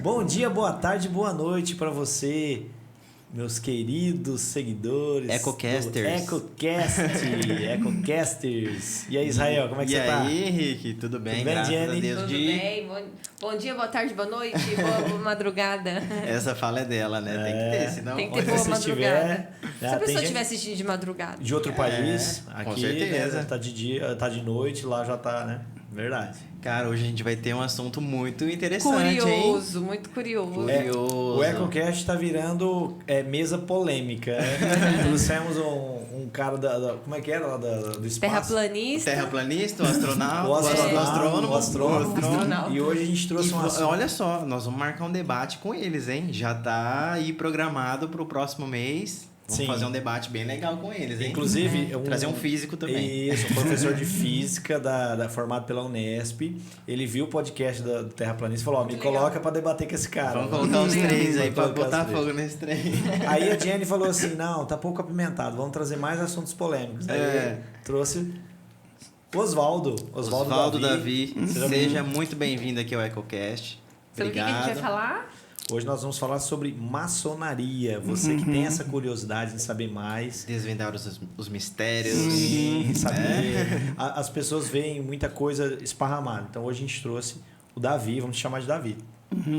Bom dia, boa tarde, boa noite para você, meus queridos seguidores Ecocasters. Ecocasters. E aí, Israel, como é que você tá? E aí, Henrique, tudo bem? Tudo bem, Graças Jenny? a Deus. Tudo bem? Bom dia, boa tarde, boa noite, boa madrugada. Essa fala é dela, né? Tem que ter, senão... Tem que ter onde boa você madrugada. Se a tem pessoa gente estiver assistindo de madrugada. de outro país, com aqui, certeza. né, tá de dia, tá de noite, lá já tá, né? Verdade. Cara, hoje a gente vai ter um assunto muito interessante, Curioso, muito curioso. É, Curioso. o EcoCast tá virando mesa polêmica. Né? Trouxemos um cara como é que era lá do espaço? Terraplanista. Terraplanista, o astronauta, o astrônomo. Astronauta. E hoje a gente trouxe um assunto. Olha só, nós vamos marcar um debate com eles, hein? Já tá aí programado pro próximo mês. Vamos Sim. fazer um debate bem legal com eles, hein? Inclusive, trazer um físico também. Isso, um professor de física formado pela Unesp. Ele viu o podcast do Terraplanista e falou: me coloca para debater com esse cara. Vamos colocar os três aí pra Vamos colocar botar os três. fogo nesse trem. Aí a Jenny falou assim: não, tá pouco apimentado, vamos trazer mais assuntos polêmicos. Aí trouxe Oswaldo Davi. Seja muito bem-vindo aqui ao EcoCast. Sobre o que a gente vai falar? Hoje nós vamos falar sobre maçonaria. Você que tem essa curiosidade de saber mais. Desvendar os mistérios. Sim, saber. As pessoas veem muita coisa esparramada. Então hoje a gente trouxe o Davi, vamos chamar de Davi.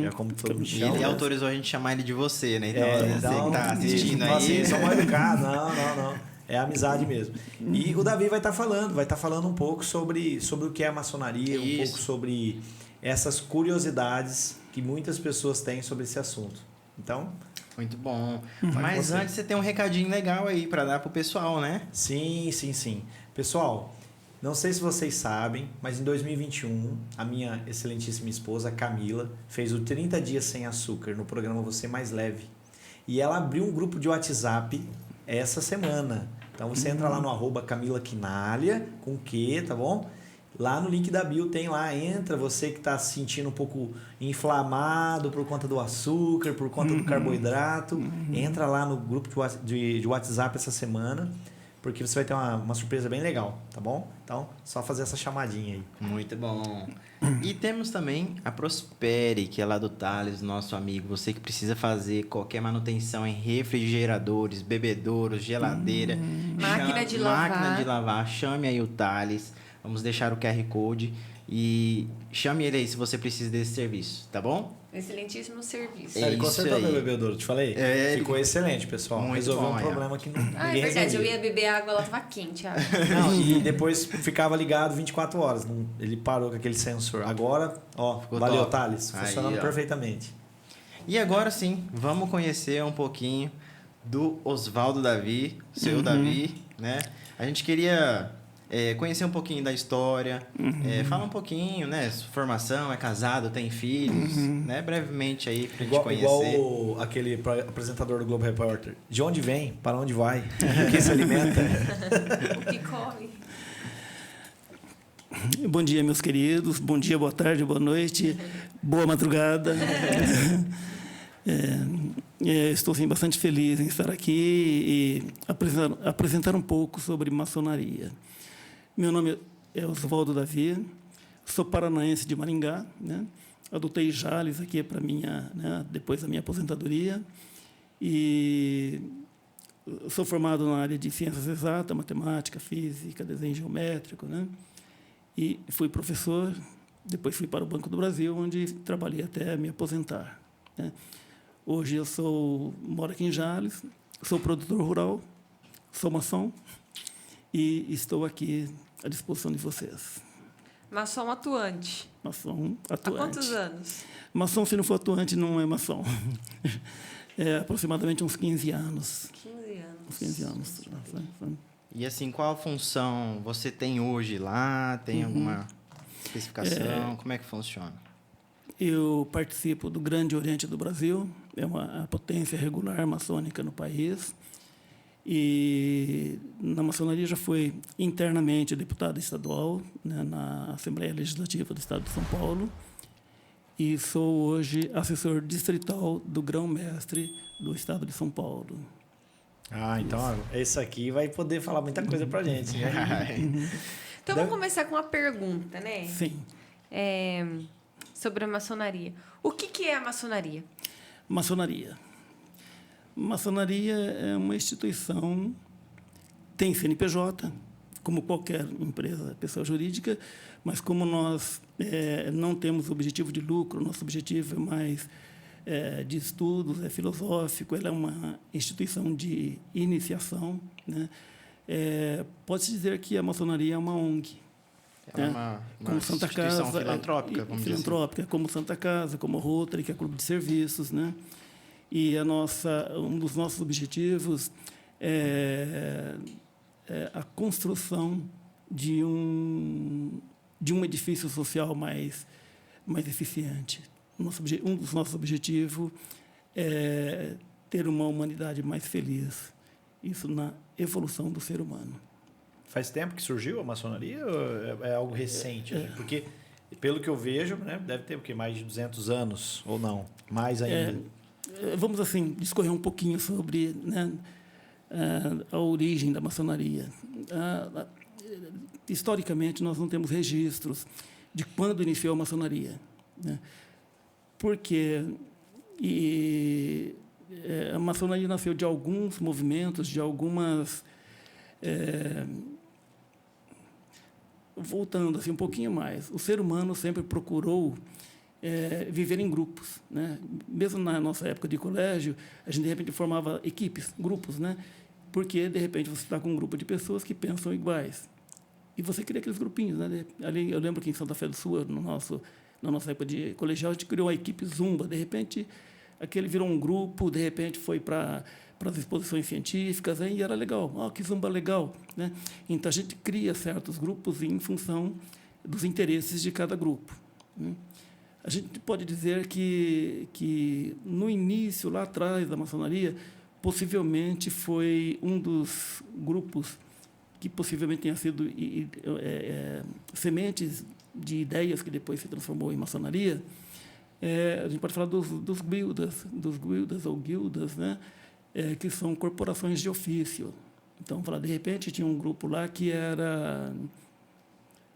É como todo mundo E chama. ele autorizou a gente chamar ele de você, né? Então, então, você que tá assistindo não, assim, aí. sou mal educado. Não. É amizade mesmo. E o Davi vai estar falando um pouco sobre o que é a maçonaria, um pouco sobre essas curiosidades que muitas pessoas têm sobre esse assunto. Então... Muito bom. Mas antes você tem um recadinho legal aí para dar pro pessoal, né? Sim. Pessoal, não sei se vocês sabem, mas em 2021, a minha excelentíssima esposa, Camila, fez o 30 Dias Sem Açúcar no programa Você Mais Leve. E ela abriu um grupo de WhatsApp essa semana. Então você entra lá no @Camila Quinalha, com Q, tá bom? Lá no link da bio tem lá, entra, você que está se sentindo um pouco inflamado por conta do açúcar, por conta do carboidrato, entra lá no grupo de WhatsApp essa semana, porque você vai ter uma surpresa bem legal, tá bom? Então, só fazer essa chamadinha aí. Muito bom. E temos também a Prospere, que é lá do Thales, nosso amigo. Você que precisa fazer qualquer manutenção em refrigeradores, bebedouros, geladeira, Máquina de lavar. Chame aí o Thales. Vamos deixar o QR Code e chame ele aí se você precisa desse serviço, tá bom? Excelentíssimo serviço. Ele Isso consertou aí. meu bebedouro, te falei? Ficou excelente, pessoal. Muito Resolveu bom, um problema que ninguém É verdade, resolvia. eu ia beber água, ela tava quente. Não, e depois ficava ligado 24 horas. Ele parou com aquele sensor. Agora, Ficou valeu, top. Thales. Aí, Funcionando ó. perfeitamente. E agora sim, vamos conhecer um pouquinho do Oswaldo Davi, seu Davi, né? A gente queria conhecer um pouquinho da história, falar um pouquinho, né? Sua formação, é casado, tem filhos, né? Brevemente aí pra gente conhecer. Igual aquele apresentador do Globo Repórter. De onde vem? Para onde vai? O que se alimenta? O que come? Bom dia, meus queridos. Bom dia, boa tarde, boa noite, boa madrugada. Estou sim, bastante feliz em estar aqui e apresentar um pouco sobre maçonaria. Meu nome é Oswaldo Davi, sou paranaense de Maringá, né? Adotei Jales aqui para depois da minha aposentadoria e sou formado na área de ciências exatas, matemática, física, desenho geométrico, né? E fui professor, depois fui para o Banco do Brasil, onde trabalhei até me aposentar, né? Hoje eu moro aqui em Jales, sou produtor rural, sou maçom e estou aqui à disposição de vocês. Maçom atuante. Maçom atuante. Há quantos anos? Maçom, se não for atuante, não é maçom. É aproximadamente uns 15 anos. 15 anos. Uns 15 anos. E assim, qual a função você tem hoje lá? Tem alguma especificação? Como é que funciona? Eu participo do Grande Oriente do Brasil, é uma potência regular maçônica no país. E na maçonaria já foi internamente deputado estadual, né, na Assembleia Legislativa do Estado de São Paulo, e sou hoje assessor distrital do Grão-Mestre do Estado de São Paulo. Ah, então ó, esse aqui vai poder falar muita coisa pra gente. Né? Então vamos começar com uma pergunta, né? Sim. Sobre a maçonaria. O que é a maçonaria? Maçonaria. Maçonaria é uma instituição, tem CNPJ, como qualquer empresa, pessoa jurídica, mas como nós não temos objetivo de lucro, nosso objetivo é mais de estudos, é filosófico, ela é uma instituição de iniciação, né? Pode-se dizer que a maçonaria é uma ONG. É uma como Santa instituição Casa, filantrópica, vamos dizer filantrópica, como Santa Casa, como Rotary, que é clube de serviços, né? E um dos nossos objetivos é a construção de um edifício social mais eficiente. Um dos nossos objetivos é ter uma humanidade mais feliz. Isso na evolução do ser humano. Faz tempo que surgiu a maçonaria ou é algo recente? Assim? Porque, pelo que eu vejo, né, deve ter o quê? Mais de 200 anos, ou não? Mais ainda? Vamos, assim, discorrer um pouquinho sobre, né, a origem da maçonaria. Historicamente, nós não temos registros de quando iniciou a maçonaria, né? Porque a maçonaria nasceu de alguns movimentos, de algumas... voltando assim, um pouquinho mais, o ser humano sempre procurou viver em grupos, né? Mesmo na nossa época de colégio, a gente, de repente, formava equipes, grupos, né? Porque, de repente, você está com um grupo de pessoas que pensam iguais. E você cria aqueles grupinhos, né? Ali, eu lembro que em Santa Fé do Sul, na nossa época de colegial, a gente criou a equipe Zumba. De repente, aquele virou um grupo, de repente foi para as exposições científicas, aí era legal. Oh, que Zumba legal, né? Então, a gente cria certos grupos em função dos interesses de cada grupo, né? A gente pode dizer que no início, lá atrás da maçonaria, possivelmente foi um dos grupos que possivelmente tenha sido sementes de ideias que depois se transformou em maçonaria. A gente pode falar dos guildas ou guildas, né? Que são corporações de ofício. Então, de repente, tinha um grupo lá que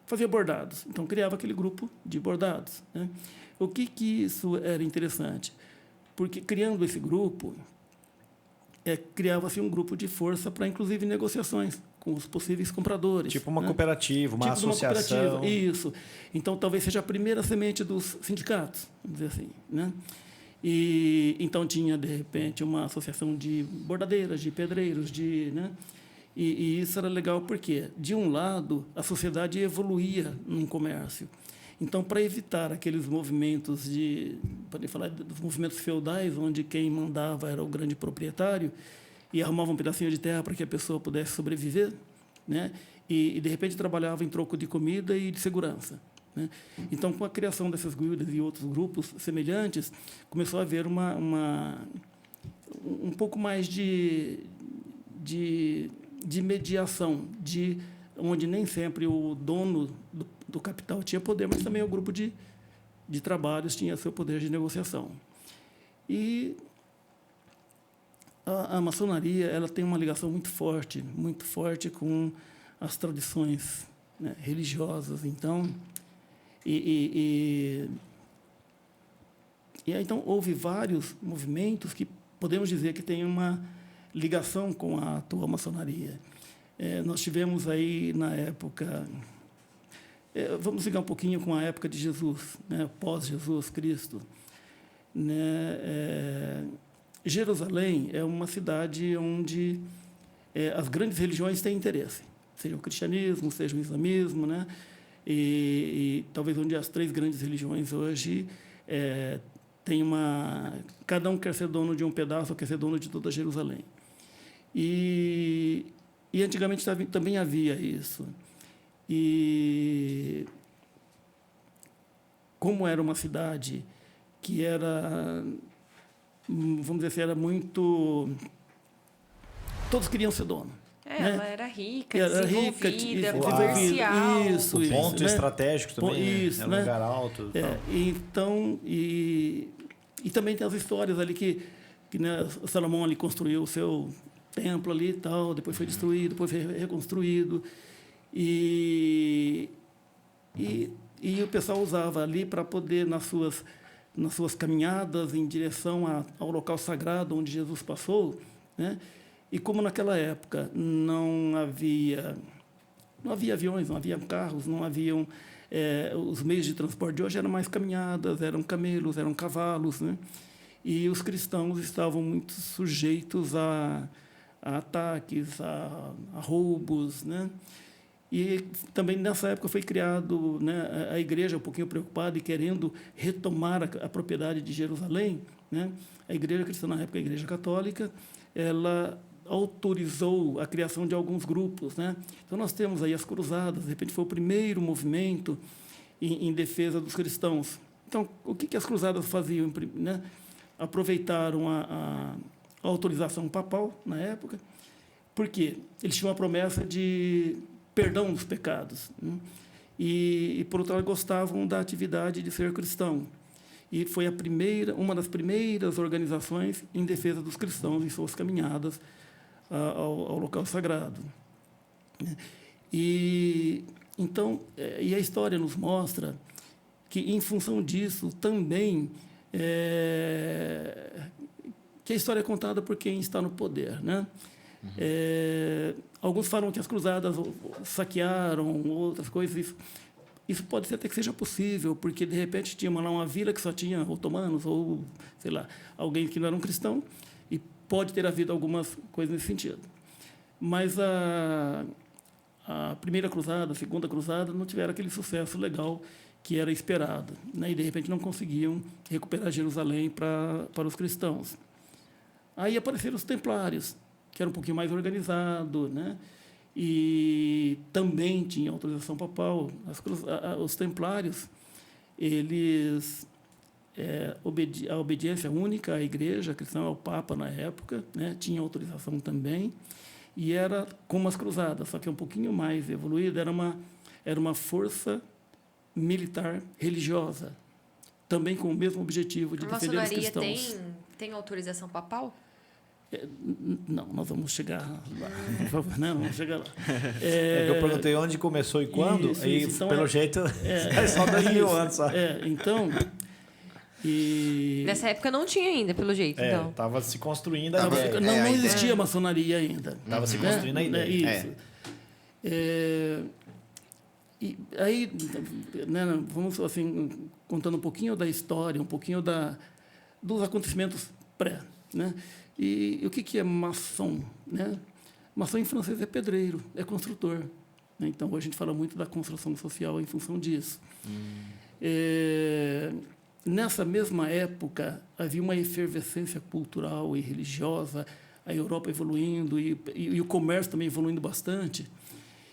fazia bordados. Então, criava aquele grupo de bordados, né? O que isso era interessante? Porque, criando esse grupo, criava-se um grupo de força para, inclusive, negociações com os possíveis compradores. Tipo uma né? cooperativa, uma associação. Isso. Então, talvez seja a primeira semente dos sindicatos, vamos dizer assim, né? E então tinha, de repente, uma associação de bordadeiras, de pedreiros, né? E isso era legal porque, de um lado, a sociedade evoluía num comércio. Então, para evitar aqueles movimentos podem falar dos movimentos feudais, onde quem mandava era o grande proprietário e arrumava um pedacinho de terra para que a pessoa pudesse sobreviver, né? E de repente, trabalhava em troco de comida e de segurança, né? Então, com a criação dessas guildas e outros grupos semelhantes, começou a haver um pouco mais de mediação, onde nem sempre o dono do capital tinha poder, mas também o grupo de trabalhos tinha seu poder de negociação. E a maçonaria ela tem uma ligação muito forte com as tradições, né, religiosas. Então, então houve vários movimentos que podemos dizer que têm uma ligação com a atual maçonaria. Nós tivemos aí, na época... vamos ligar um pouquinho com a época de Jesus, né, pós-Jesus Cristo. Né? Jerusalém é uma cidade onde as grandes religiões têm interesse, seja o cristianismo, seja o islamismo, né? E talvez onde as três grandes religiões hoje cada um quer ser dono de um pedaço, ou quer ser dono de toda Jerusalém. E antigamente também havia isso. E como era uma cidade que era, vamos dizer assim, era muito todos queriam ser dono. Né? Ela era rica, Era rica, desenvolvida, desenvolvida. comercial. Isso, O ponto né? estratégico também, Isso, é um né? lugar alto. É, tal. então, e também tem as histórias ali que né, Salomão ali construiu o seu templo ali e tal, depois foi destruído, depois foi reconstruído. E o pessoal usava ali para poder, nas suas caminhadas em direção ao local sagrado onde Jesus passou, né? E como naquela época não havia aviões, não havia carros, não haviam os meios de transporte de hoje eram mais caminhadas, eram camelos, eram cavalos, né? E os cristãos estavam muito sujeitos a ataques, a roubos, né? E também nessa época foi criado, né, a igreja um pouquinho preocupada e querendo retomar a propriedade de Jerusalém, né? A igreja cristã na época, a igreja católica, ela autorizou a criação de alguns grupos, né? Então nós temos aí as cruzadas, de repente foi o primeiro movimento em defesa dos cristãos. Então o que as cruzadas faziam, né? Aproveitaram a autorização papal na época, porque eles tinham a promessa de perdão dos pecados, né? E por outro lado gostavam da atividade de ser cristão. E foi uma das primeiras organizações em defesa dos cristãos em suas caminhadas ao local sagrado. E então, e a história nos mostra que, em função disso, também que a história é contada por quem está no poder, né? Alguns falam que as cruzadas saquearam outras coisas. Isso pode ser até que seja possível, porque, de repente, tinha lá uma vila que só tinha otomanos ou, sei lá, alguém que não era um cristão, e pode ter havido algumas coisas nesse sentido. Mas a primeira cruzada, a segunda cruzada, não tiveram aquele sucesso legal que era esperado, né? E, de repente, não conseguiam recuperar Jerusalém para os cristãos. Aí apareceram os templários, que era um pouquinho mais organizado, né? E também tinha autorização papal. Os templários, eles a obediência única à igreja cristã, ao papa na época, né? Tinha autorização também, e era como as cruzadas, só que um pouquinho mais evoluída, era uma força militar religiosa, também com o mesmo objetivo de defender os cristãos. A maçonaria tem autorização papal? Não, nós vamos chegar lá, por favor, não, vamos chegar lá. Eu perguntei onde começou e quando, e então, pelo jeito é só 2000 anos. Só. Então... Nessa época não tinha ainda, pelo jeito, então. Estava se construindo a ideia. Não existia maçonaria ainda. Estava se construindo a ideia. Isso. E aí, né, vamos assim, contando um pouquinho da história, um pouquinho dos acontecimentos pré, né? E o que é maçom, né? Maçom em francês é pedreiro, é construtor, né? Então, hoje a gente fala muito da construção social em função disso. Nessa mesma época, havia uma efervescência cultural e religiosa, a Europa evoluindo e o comércio também evoluindo bastante.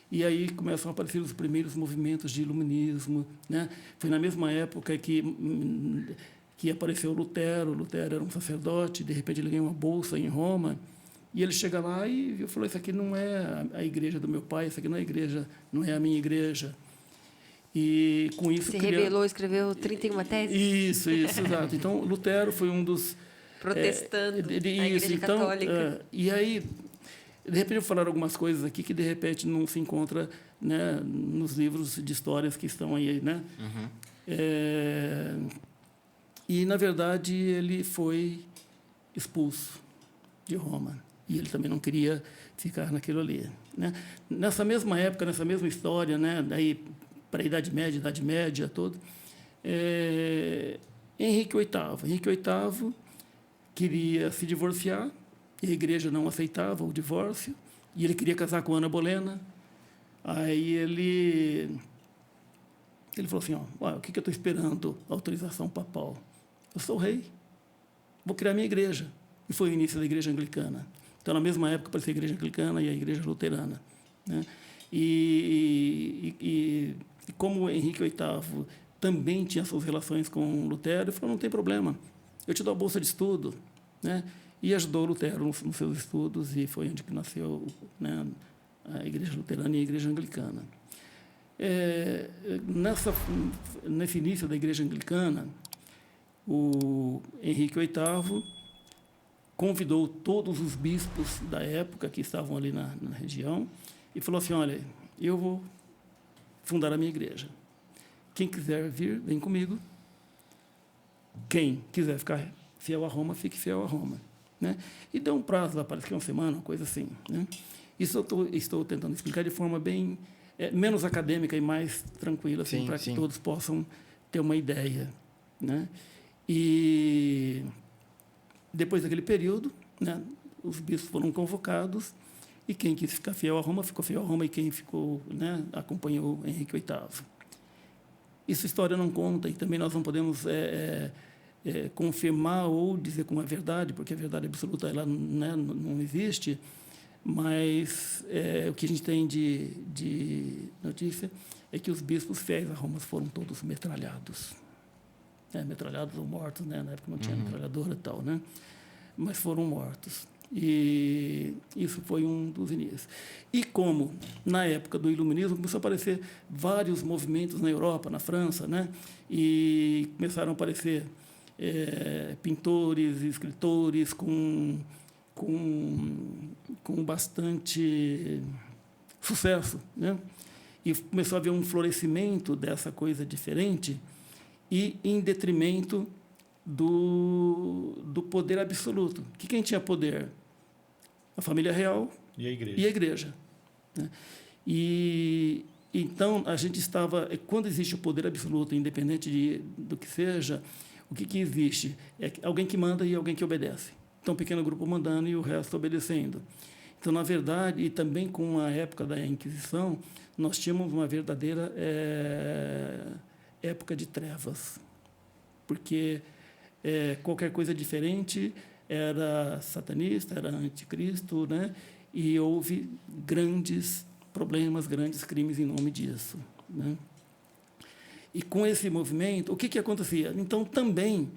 E aí começam a aparecer os primeiros movimentos de iluminismo, né? Foi na mesma época que apareceu Lutero. Lutero era um sacerdote, de repente ele ganhou uma bolsa em Roma, e ele chega lá e falou: isso aqui não é a igreja do meu pai, isso aqui não é a igreja, não é a minha igreja. E com isso se rebelou, escreveu 31 teses? Isso, exato. Então Lutero foi um dos protestando a igreja católica. E aí, de repente, eu vou falar algumas coisas aqui que de repente não se encontra, né, nos livros de histórias que estão aí, né? E na verdade ele foi expulso de Roma, e ele também não queria ficar naquilo ali, né? Nessa mesma época, nessa mesma história, né, daí para a Idade Média toda, Henrique VIII queria se divorciar, e a igreja não aceitava o divórcio, e ele queria casar com Ana Bolena. Aí ele falou assim: o que eu estou esperando? Autorização papal. Eu sou rei, vou criar minha igreja. E foi o início da igreja anglicana. Então, na mesma época, apareceu a igreja anglicana e a igreja luterana, né? E como Henrique VIII também tinha suas relações com Lutero, ele falou: não tem problema, eu te dou a bolsa de estudo, né? e ajudou Lutero nos seus estudos, e foi onde que nasceu, né, a Igreja Luterana e a Igreja Anglicana. Nesse início da Igreja Anglicana, o Henrique VIII convidou todos os bispos da época que estavam ali na região e falou assim: olha, eu vou fundar a minha igreja. Quem quiser vir, vem comigo. Quem quiser ficar fiel a Roma, fique fiel a Roma. Né? E deu um prazo lá, parece que uma semana, uma coisa assim. Né? Isso eu estou tentando explicar de forma bem menos acadêmica e mais tranquila, assim, para que todos possam ter uma ideia. Né? E depois daquele período, né, os bispos foram convocados e quem quis ficar fiel a Roma ficou fiel a Roma, e quem ficou, né, acompanhou Henrique VIII. Isso a história não conta, e também nós não podemos confirmar ou dizer como é verdade, porque a verdade absoluta ela, né, não existe, mas o que a gente tem de notícia é que os bispos fiéis a Roma foram todos metralhados. Metralhados ou mortos, né? Na época não tinha metralhadora e tal, né? Mas foram mortos. E isso foi um dos inícios. E como, na época do Iluminismo, começou a aparecer vários movimentos na Europa, na França, né? E começaram a aparecer pintores, escritores com bastante sucesso, né? E começou a haver um florescimento dessa coisa diferente, e em detrimento do poder absoluto. Que quem tinha poder? A família real e a igreja. E a igreja, né? E então a gente estava, quando existe o poder absoluto, independente do que seja, o que existe? É alguém que manda e alguém que obedece. Então, um pequeno grupo mandando e o resto obedecendo. Então, na verdade, e também com a época da Inquisição, nós tínhamos uma verdadeira época de trevas, porque qualquer coisa diferente era satanista, era anticristo, né? E houve grandes problemas, grandes crimes em nome disso, né? E com esse movimento, o que acontecia? Então, também,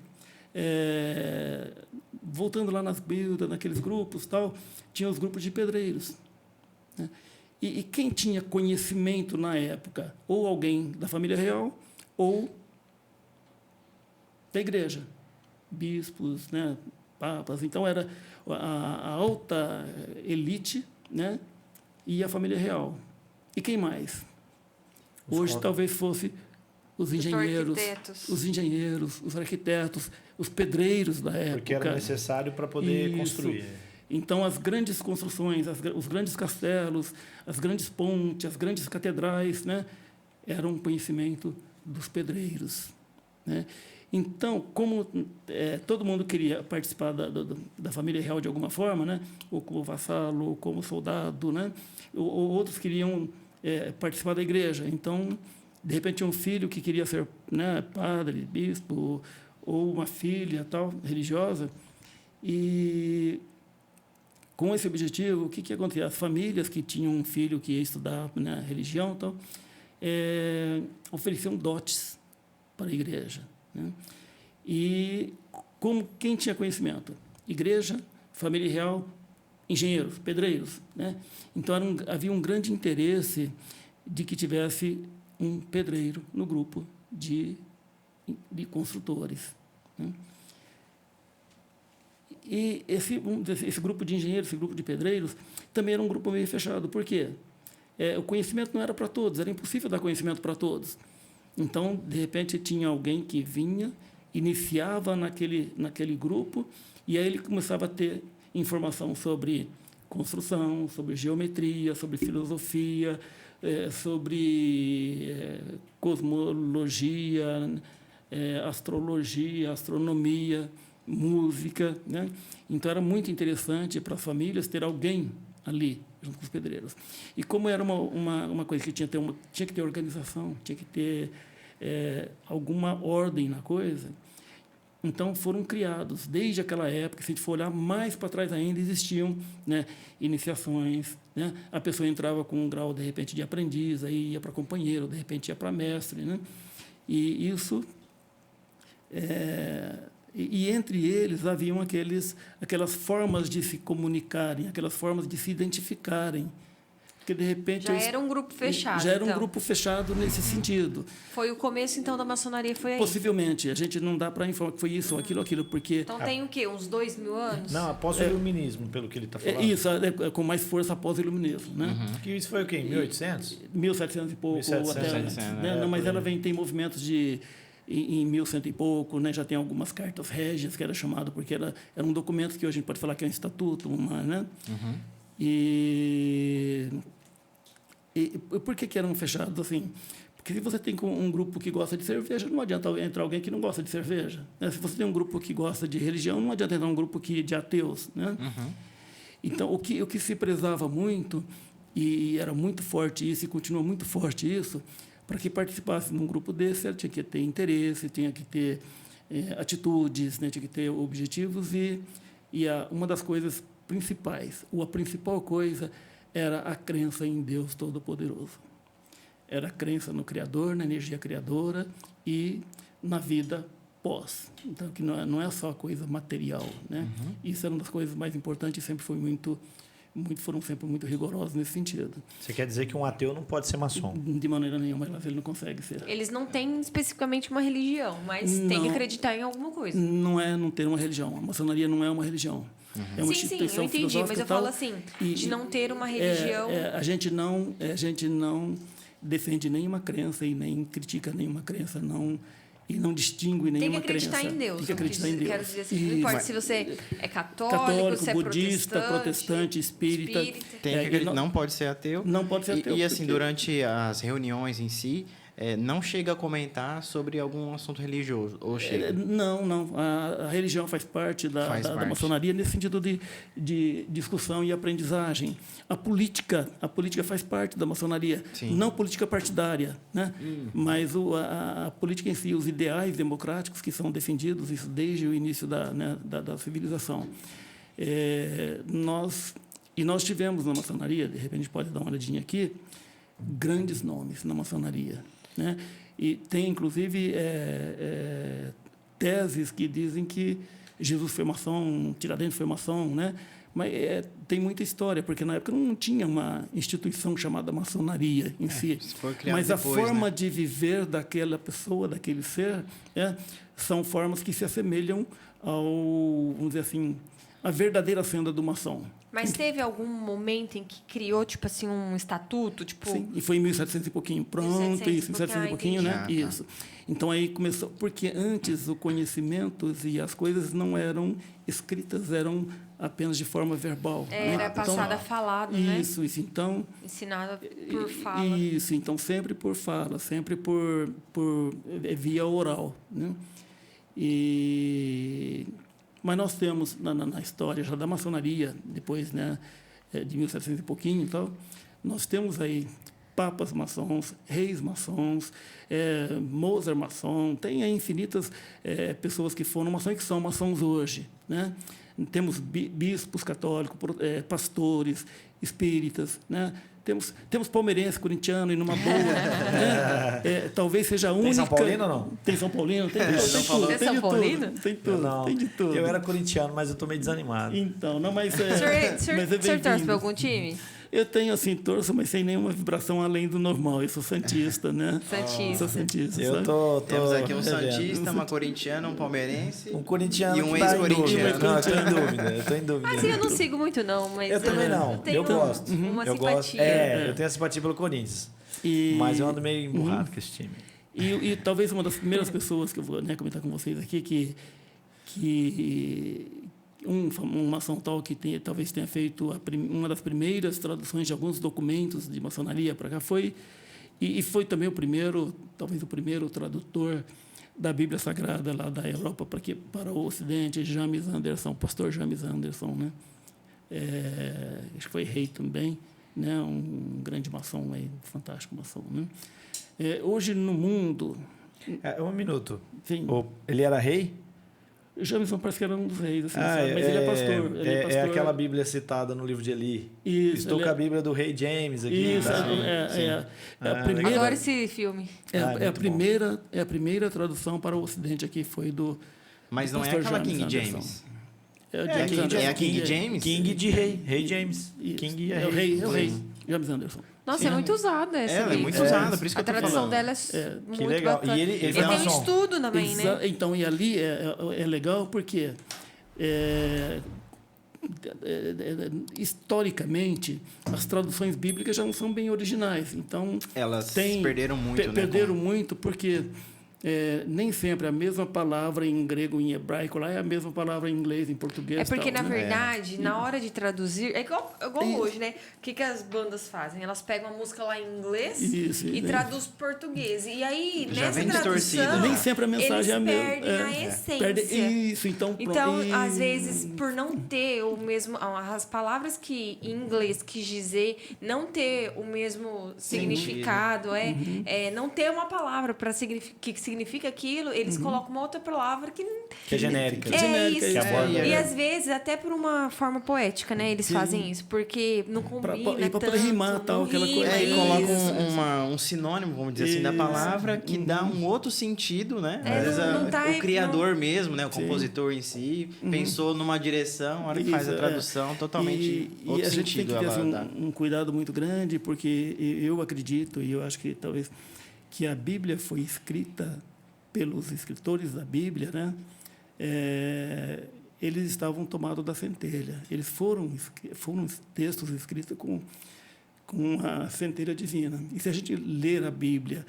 voltando lá nas guildas, naqueles grupos, tal, tinha os grupos de pedreiros, né? E quem tinha conhecimento na época? Ou alguém da família real, ou da igreja, bispos, né, papas. Então era a alta elite, né, e a família real. E quem mais? Hoje talvez fosse os engenheiros, os arquitetos, os pedreiros da época. Porque era necessário para poder construir. Então, as grandes construções, os grandes castelos, as grandes pontes, as grandes catedrais, né, eram um conhecimento dos pedreiros, né? Então, como todo mundo queria participar da família real de alguma forma, né, ou como vassalo, ou como soldado, né, ou outros queriam participar da igreja. Então, de repente, um filho que queria ser, né, padre, bispo, ou uma filha tal religiosa, e com esse objetivo, o que acontecia? As famílias que tinham um filho que ia estudar, né, religião tal, ofereciam dotes para a igreja, né? E como quem tinha conhecimento? Igreja, família real, engenheiros, pedreiros, né? Então havia um grande interesse de que tivesse um pedreiro no grupo de construtores, né? E esse grupo de engenheiros, esse grupo de pedreiros, também era um grupo meio fechado. Por quê? O conhecimento não era para todos, era impossível dar conhecimento para todos. Então, de repente, tinha alguém que vinha, iniciava naquele grupo, e aí ele começava a ter informação sobre construção, sobre geometria, sobre filosofia, sobre cosmologia, astrologia, astronomia, música, né? Então, era muito interessante para as famílias ter alguém ali, junto com os pedreiros. E como era uma coisa que tinha que ter organização, tinha que ter alguma ordem na coisa, então foram criados, desde aquela época, se a gente for olhar mais para trás ainda, existiam, né, iniciações, né? A pessoa entrava com um grau, de repente, de aprendiz, aí ia para companheiro, de repente ia para mestre, né? E isso E entre eles haviam aquelas formas de se comunicarem, aquelas formas de se identificarem. Porque, de repente... Já era um grupo fechado, Já era um então. grupo fechado nesse sentido. Foi o começo, então, da maçonaria, foi aí? Possivelmente. A gente não dá para informar que foi isso ou aquilo, porque... Então tem o quê? Uns 2.000 anos? Não, após o iluminismo, pelo que ele está falando. Isso, com mais força após o iluminismo, né? Que isso foi o quê? Em 1800? 1700 e pouco, 1700, até, 1700, né? Não, mas por ela aí. tem movimentos em 1100 e pouco, né? Já tem algumas cartas régias, que era chamado, porque eram documentos que hoje a gente pode falar que é um estatuto, né? E por que eram fechados assim? Porque se você tem um grupo que gosta de cerveja, não adianta entrar alguém que não gosta de cerveja, né? Se você tem um grupo que gosta de religião, não adianta entrar um grupo de ateus, né? Então, o que se prezava muito, e era muito forte isso, e continua muito forte isso, para que participasse num grupo desse, ela tinha que ter interesse, tinha que ter atitudes, né? Tinha que ter objetivos, e uma das coisas principais, ou a principal coisa, era a crença em Deus Todo-Poderoso. Era a crença no Criador, na energia criadora e na vida pós. Então, que não é só coisa material, né? Isso era uma das coisas mais importantes e sempre foi foram sempre muito rigorosos nesse sentido. Você quer dizer que um ateu não pode ser maçom? De maneira nenhuma, mas ele não consegue ser. Eles não têm especificamente uma religião, mas tem que Não. acreditar em alguma coisa. Não é não ter uma religião. A maçonaria não é uma religião. É uma Sim, instituição eu entendi, mas filosófica eu e tal. falo assim, de não ter uma religião. A gente não defende nenhuma crença e nem critica nenhuma crença, e não distingue Tem que nenhuma crença. acreditar em Deus. Tem que acreditar em Deus. Quero dizer assim, não Isso. importa se você é católico, se é budista, protestante, espírita. Tem que acreditar, não pode ser ateu. Não pode ser ateu. E assim, porque- durante as reuniões em si, não chega a comentar sobre algum assunto religioso, ou chega? Não. A religião faz parte da maçonaria nesse sentido de discussão e aprendizagem. A política faz parte da maçonaria. Sim. Não política partidária, né? Mas a política em si, os ideais democráticos que são defendidos, isso desde o início da civilização. Nós tivemos na maçonaria, de repente a gente pode dar uma olhadinha aqui, grandes nomes na maçonaria, né? E tem, inclusive, teses que dizem que Jesus foi maçom, Tiradentes foi maçom, né? Mas tem muita história, porque na época não tinha uma instituição chamada maçonaria em si. Isso foi criado Mas a depois, forma né? de viver daquela pessoa, daquele ser, são formas que se assemelham vamos dizer assim, a verdadeira senda do maçom. Mas teve algum momento em que criou, tipo assim, um estatuto? Tipo, Sim, e foi em 1700 e pouquinho. Pronto, 1700 isso, 1700 e pouquinho, entendi. né? Ah, tá. Isso. Então aí começou, porque antes o conhecimento e as coisas não eram escritas, eram apenas de forma verbal. era né? passada falado, né? Isso. Então, Ensinada por fala. isso, então sempre por fala, sempre por via oral, né? Mas nós temos na história já da maçonaria, depois, né, de 1700 e pouquinho e tal, nós temos aí papas maçons, reis maçons, Mozart maçom, tem aí infinitas pessoas que foram maçons e que são maçons hoje, né? Temos bispos católicos, pastores, espíritas, né? Temos palmeirense, corintiano e numa boa. Né? Talvez seja a única... Tem São Paulino ou não? Tem São Paulino? Tem É São Paulino? Tem tudo, Não, tem de tudo. eu era corintiano, mas eu tô meio desanimado. Então, não, mas... O senhor torce bem-vindo. para algum time? Eu tenho, assim, torço, mas sem nenhuma vibração além do normal. Eu sou santista, né? Santista. Sou santista, Eu sabe? tô Temos aqui um revendo. santista, uma corintiana, um palmeirense. Um corintiano E um que tá em ex-corintiano. dúvida. Não, eu tô em dúvida. Eu tô em dúvida. Assim, eu não sigo muito, não, mas Eu também não. tenho Eu gosto. uma Eu gosto. simpatia. Eu tenho a simpatia pelo Corinthians. E- Mas eu ando meio emburrado com esse time. E talvez uma das primeiras pessoas que eu vou, né, comentar com vocês aqui, que um maçom tal que talvez tenha feito uma das primeiras traduções de alguns documentos de maçonaria para cá foi também talvez o primeiro tradutor da Bíblia Sagrada lá da Europa para o Ocidente, James Anderson, pastor James Anderson, né? Acho que foi rei também, né? Um grande maçom, fantástico maçom, né? Hoje no mundo, Um minuto. sim, Ele era rei? Jameson parece que era um dos reis, assim, sabe? Mas ele é pastor. Ele é pastor. aquela Bíblia citada no livro de Eli. Isso, Estou ele com a Bíblia do rei James aqui. Isso, tá? a primeira, Adoro esse filme. Ah, é a muito bom. primeira tradução para o Ocidente aqui foi do Mas não é pastor aquela James King Anderson. James. É, o É, James King, Anderson. é a King James? King de rei. Rei James. Isso. King É o rei, Sim. James Anderson. Nossa, é muito usada essa. Ela é ali. muito usada, por isso que A eu tô tradução falando. dela é muito Que legal. bacana. E ele tem faz um um som. estudo também, né? Então, e ali é legal porque historicamente as traduções bíblicas já não são bem originais. Então Elas tem perderam muito, né? perderam muito porque nem sempre a mesma palavra em grego, em hebraico, lá é a mesma palavra em inglês, em português. É porque, tal, na né? verdade, na hora de traduzir... É igual Isso. hoje, né? O que as bandas fazem? Elas pegam a música lá em inglês Isso, e né? traduz português. E aí, Já nessa vem distorcido, tradução, né? Nem sempre a mensagem eles é a mesma. perdem a essência. Perde isso, então pronto. Então, E- às vezes, por não ter o mesmo... As palavras que em inglês quis dizer, não ter o mesmo significado, não ter uma palavra que significa aquilo, eles colocam uma outra palavra que... Que é genérica. É genérica, isso. que aborda- E às vezes, até por uma forma poética, né? Eles fazem isso, porque não combina e pra poder tanto, rimar, tal, não aquela rima, coisa. E coloca Isso. um sinônimo, vamos dizer assim, da Isso. palavra que dá um outro sentido, né? É, Às vezes não tá- o criador mesmo, né? O compositor em si, Uhum. pensou numa direção, a hora que faz a Isso, tradução, totalmente e outro a gente tem sentido que ter ela assim, dá. um cuidado muito grande, porque eu acredito, e eu acho que talvez, que a Bíblia foi escrita pelos escritores da Bíblia, né? Eles estavam tomados da centelha. Eles foram textos escritos com a centelha divina. E se a gente ler a Bíblia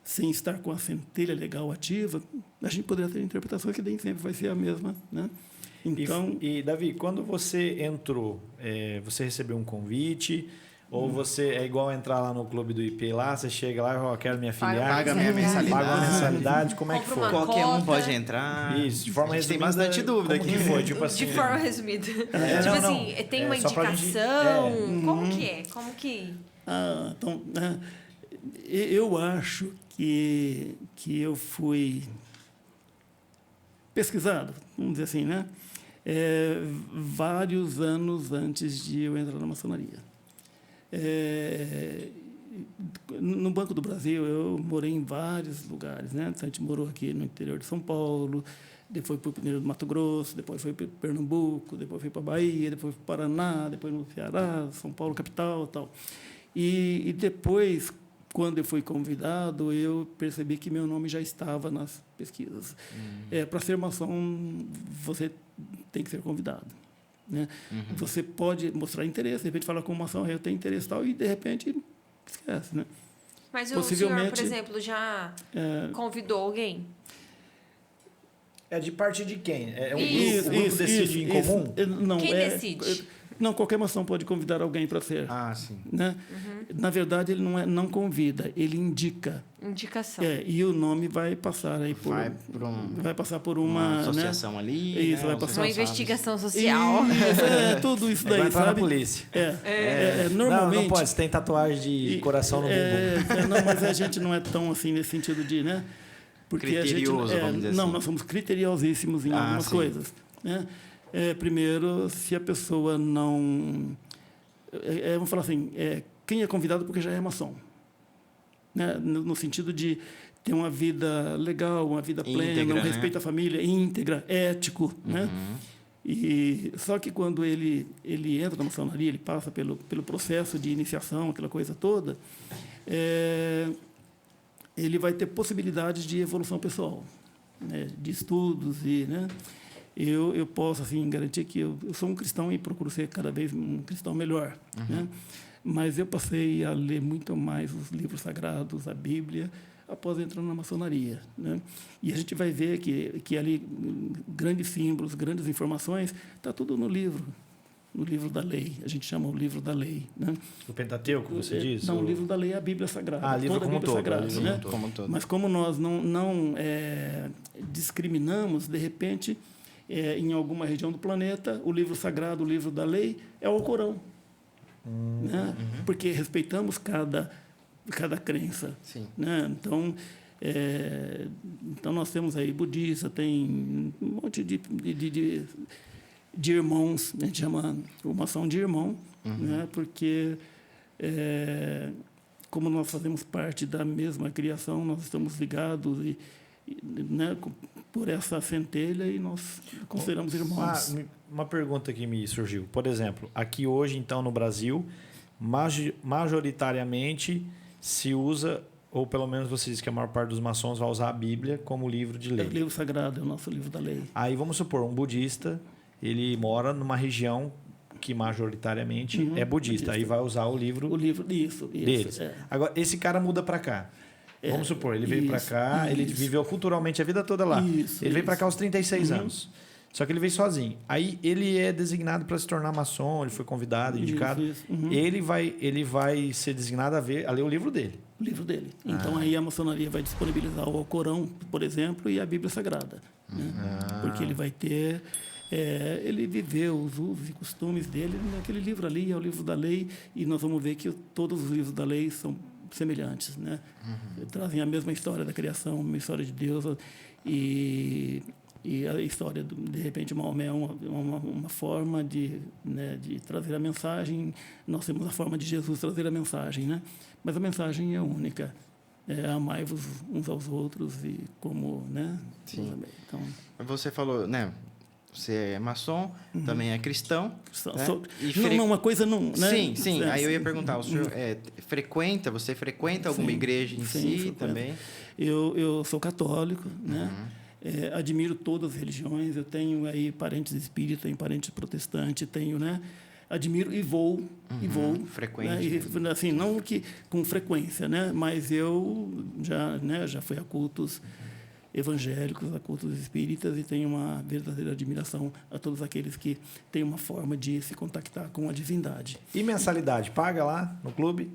sem estar com a centelha legal ativa, a gente poderia ter interpretações que nem sempre vai ser a mesma, né? Então, E Davi, quando você entrou, você recebeu um convite, ou você é igual entrar lá no clube do IP lá, você chega lá e fala, quero me afiliar, Paga minha mensalidade. paga uma mensalidade, como é que Compra foi? uma Qualquer um cota. pode entrar. Isso, de forma A gente tem resumida, bastante dúvida como aqui. que foi? Tipo assim, De forma resumida. Tipo não, assim, não. tem uma Só pra gente- indicação? Como que é? Como que... então, eu acho que eu fui pesquisado, vamos dizer assim, né? Vários anos antes de eu entrar na maçonaria. No Banco do Brasil, eu morei em vários lugares, né? A gente morou aqui no interior de São Paulo, depois foi para o interior do Mato Grosso, depois foi para Pernambuco, depois foi para Bahia, depois para o Paraná, depois no Ceará, São Paulo, capital, tal. E depois, quando eu fui convidado, eu percebi que meu nome já estava nas pesquisas. Para ser maçom, você tem que ser convidado, né? Você pode mostrar interesse, de repente falar com maçom, eu tenho interesse e tal, e de repente esquece, né? Mas o senhor, Possivelmente, por exemplo, já convidou alguém? É de parte de quem? É Isso, o grupo decide em comum? Não, Quem decide? Não, qualquer maçom pode convidar alguém para ser. Ah, sim. Né? Na verdade, ele não convida, ele indica. Indicação. E o nome vai passar aí por... Vai passar por uma associação ali. Isso, né, vai os passar Uma responsáveis. investigação social. Isso, tudo isso daí, Vai entrar na sabe? polícia. Normalmente... Não pode, você tem tatuagem de coração no bumbum. Não, mas a gente não é tão assim nesse sentido de, né? Porque Criterioso, a gente, vamos dizer não, assim. nós somos criteriosíssimos em algumas sim. coisas, né? Primeiro, se a pessoa não... vamos falar assim, quem é convidado porque já é maçom, né? No sentido de ter uma vida legal, uma vida plena, Íntegra, um respeito à família, íntegra, ético, né? E só que quando ele entra na maçonaria, ele passa pelo processo de iniciação, aquela coisa toda, ele vai ter possibilidades de evolução pessoal, né? De estudos e, né? Eu posso assim garantir que eu sou um cristão e procuro ser cada vez um cristão melhor, né? Mas eu passei a ler muito mais os livros sagrados, a Bíblia, após entrar na maçonaria, né? E a gente vai ver que ali grandes símbolos, grandes informações, está tudo no livro da lei. A gente chama o livro da lei, né? O Pentateuco, você diz? Não, o livro da lei é a Bíblia Sagrada. livro toda a como Bíblia todo, Sagrada, livro né? como todo. Mas como nós não discriminamos, de repente, em alguma região do planeta, o livro sagrado, o livro da lei, é o Alcorão. Né? Porque respeitamos cada crença. Sim. Né? Então, nós temos aí budista, tem um monte de irmãos, a gente chama formação de irmão, né? Porque, como nós fazemos parte da mesma criação, nós estamos ligados né, por essa centelha e nós consideramos irmãos. Uma pergunta que me surgiu. Por exemplo, aqui hoje, então, no Brasil, majoritariamente se usa, ou pelo menos você diz que a maior parte dos maçons vai usar a Bíblia como livro de É lei. o livro sagrado, é o nosso livro da lei. Aí vamos supor, um budista, ele mora numa região que majoritariamente é budista. Aí vai usar o livro Isso. deles. É. Agora, esse cara muda para cá. Vamos supor, ele veio para isso, cá, ele isso. viveu culturalmente a vida toda lá. Isso, ele veio para isso. cá aos 36 anos. Só que ele veio sozinho. Aí ele é designado para se tornar maçom, ele foi convidado, indicado. Isso. Ele vai ser designado a ler o livro dele. O livro dele. Então, aí a maçonaria vai disponibilizar o Alcorão, por exemplo, e a Bíblia Sagrada. Né? Porque ele vai ter... ele viveu os usos e costumes dele naquele livro ali, é o livro da lei, e nós vamos ver que todos os livros da lei são semelhantes, né? Trazem a mesma história da criação, a mesma história de Deus, e a história, de repente, Maomé é uma forma de trazer a mensagem, nós temos a forma de Jesus trazer a mensagem, né? Mas a mensagem é única. Amai-vos uns aos outros e como, né? Sim. Então, Você falou, né? Você é maçom, também é cristão. Né? Não, uma coisa não... Né? Sim. Aí eu ia perguntar, o senhor você frequenta alguma igreja em si também? Eu sou católico, né? Admiro todas as religiões, eu tenho aí parentes espíritas, tenho parentes protestantes, tenho, né? Admiro e vou. Frequente. Né? Assim, não que com frequência, né? Mas eu já fui a cultos evangélicos, a cultos espíritas, e tenho uma verdadeira admiração a todos aqueles que têm uma forma de se contactar com a divindade. E mensalidade? Paga lá no clube?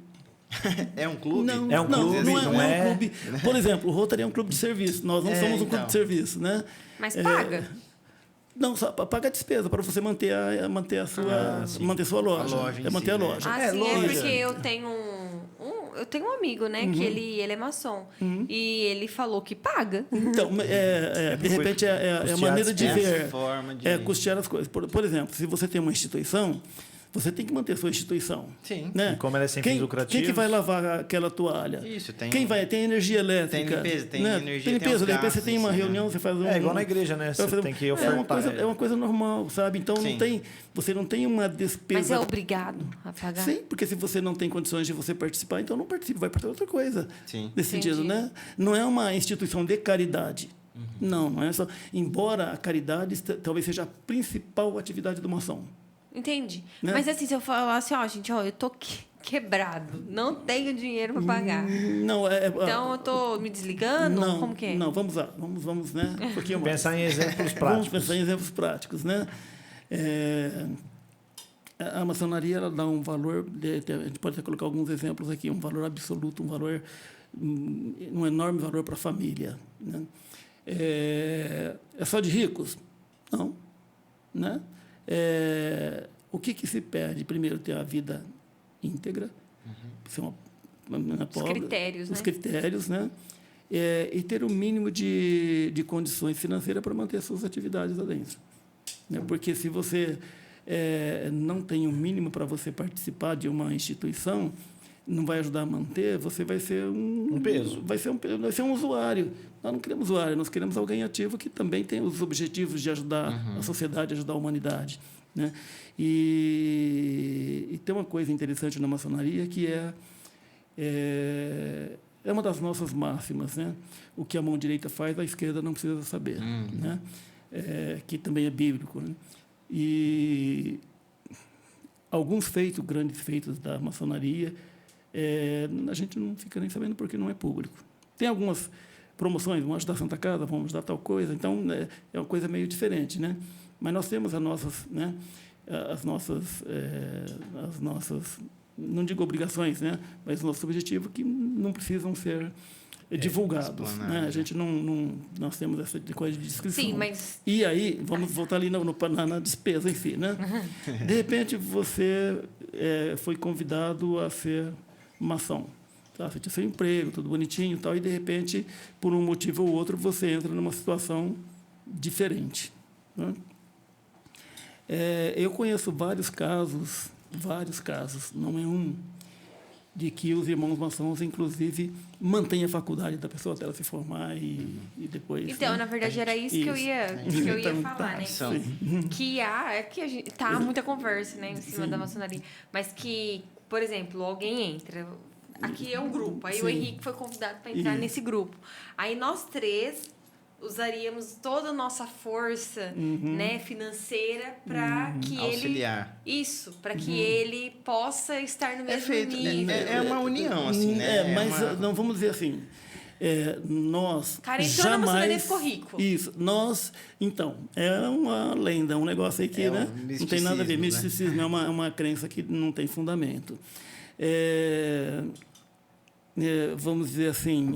É um clube? Não, É um clube, não é um clube. Por exemplo, o Rotary é um clube de serviço. Nós não somos um clube de serviço, né? Mas paga? Não, só paga a despesa para você manter a sua loja. A loja em manter si, a né? loja. Sim, loja. porque eu tenho um amigo, né, que ele é maçom. E ele falou que paga. Então, de repente, é a maneira de ver. Forma de... Custear as coisas. Por exemplo, se você tem uma instituição, você tem que manter a sua instituição. Sim. Né? E como ela é sem fins lucrativos. Quem que vai lavar aquela toalha? Isso, Tem energia elétrica. Tem limpeza, tem né? energia, Tem limpeza, tem uns de repente você gastos, tem uma assim, reunião, né? você faz um... Igual na igreja, né? Você tem que ofertar. É uma coisa normal, sabe? Então, Sim. você não tem uma despesa... Mas é obrigado a pagar? Sim, porque se você não tem condições de você participar, então não participe, vai para outra coisa. Sim. Nesse sentido, né? Não é uma instituição de caridade. Não é só... Embora a caridade talvez seja a principal atividade do maçom. Entendi. Né? Mas assim, se eu falar assim, gente, eu tô quebrado, não tenho dinheiro para pagar. Não, Então eu tô me desligando? Não, Como que é? não, vamos lá. Vamos, né? Um pouquinho mais. Pensar em exemplos Vamos práticos. pensar em exemplos práticos, né? A maçonaria ela dá um valor, a gente pode até colocar alguns exemplos aqui, um valor absoluto, um enorme valor para a família. Né? É só de ricos? Não. Né? O que se perde? Primeiro, ter a vida íntegra, ser uma pobre, Critérios, os né? critérios, né? E ter o mínimo de condições financeiras para manter as suas atividades lá dentro. Né? Porque se você não tem o mínimo para você participar de uma instituição, não vai ajudar a manter, você vai ser um peso. Vai ser um usuário. Nós não queremos usuário, nós queremos alguém ativo que também tem os objetivos de ajudar a sociedade, ajudar a humanidade. Né? E tem uma coisa interessante na maçonaria que é uma das nossas máximas, né? O que a mão direita faz, a esquerda não precisa saber, né? Que também é bíblico, né? E alguns grandes feitos da maçonaria, a gente não fica nem sabendo porque não é público. Tem algumas promoções, vamos ajudar a Santa Casa, vamos ajudar tal coisa, então é uma coisa meio diferente, né? Mas nós temos as nossas, não digo obrigações, né? Mas nosso objetivo que não precisam ser divulgados, né? A gente nós temos essa coisa de descrição. Sim, mas... E aí, vamos voltar ali na despesa em si, né? De repente, você foi convidado a ser maçom. Tá? Você tinha seu emprego, tudo bonitinho e tal, e, de repente, por um motivo ou outro, você entra numa situação diferente. Né? Eu conheço vários casos, não é um, de que os irmãos maçons, inclusive, mantêm a faculdade da pessoa até ela se formar e depois... Então, né? na verdade, era isso que eu ia Então, falar, né? São. Que é que a gente tá muita conversa, né, em cima da maçonaria, mas que, por exemplo, alguém entra, aqui é um grupo, aí o Sim. Henrique foi convidado para entrar Isso. nesse grupo. Aí nós três usaríamos toda a nossa força, né, financeira para que ele Auxiliar. isso, para que ele possa estar no É mesmo feito, nível. é uma união, assim, né? Mas uma... não vamos dizer assim. Nós Cara, entrou na maçonaria e jamais ficou rico. Isso, nós então é uma lenda, um negócio aí que, É né, um não tem nada a ver. misticismo, né? Misticismo é uma crença que não tem fundamento. Vamos dizer assim,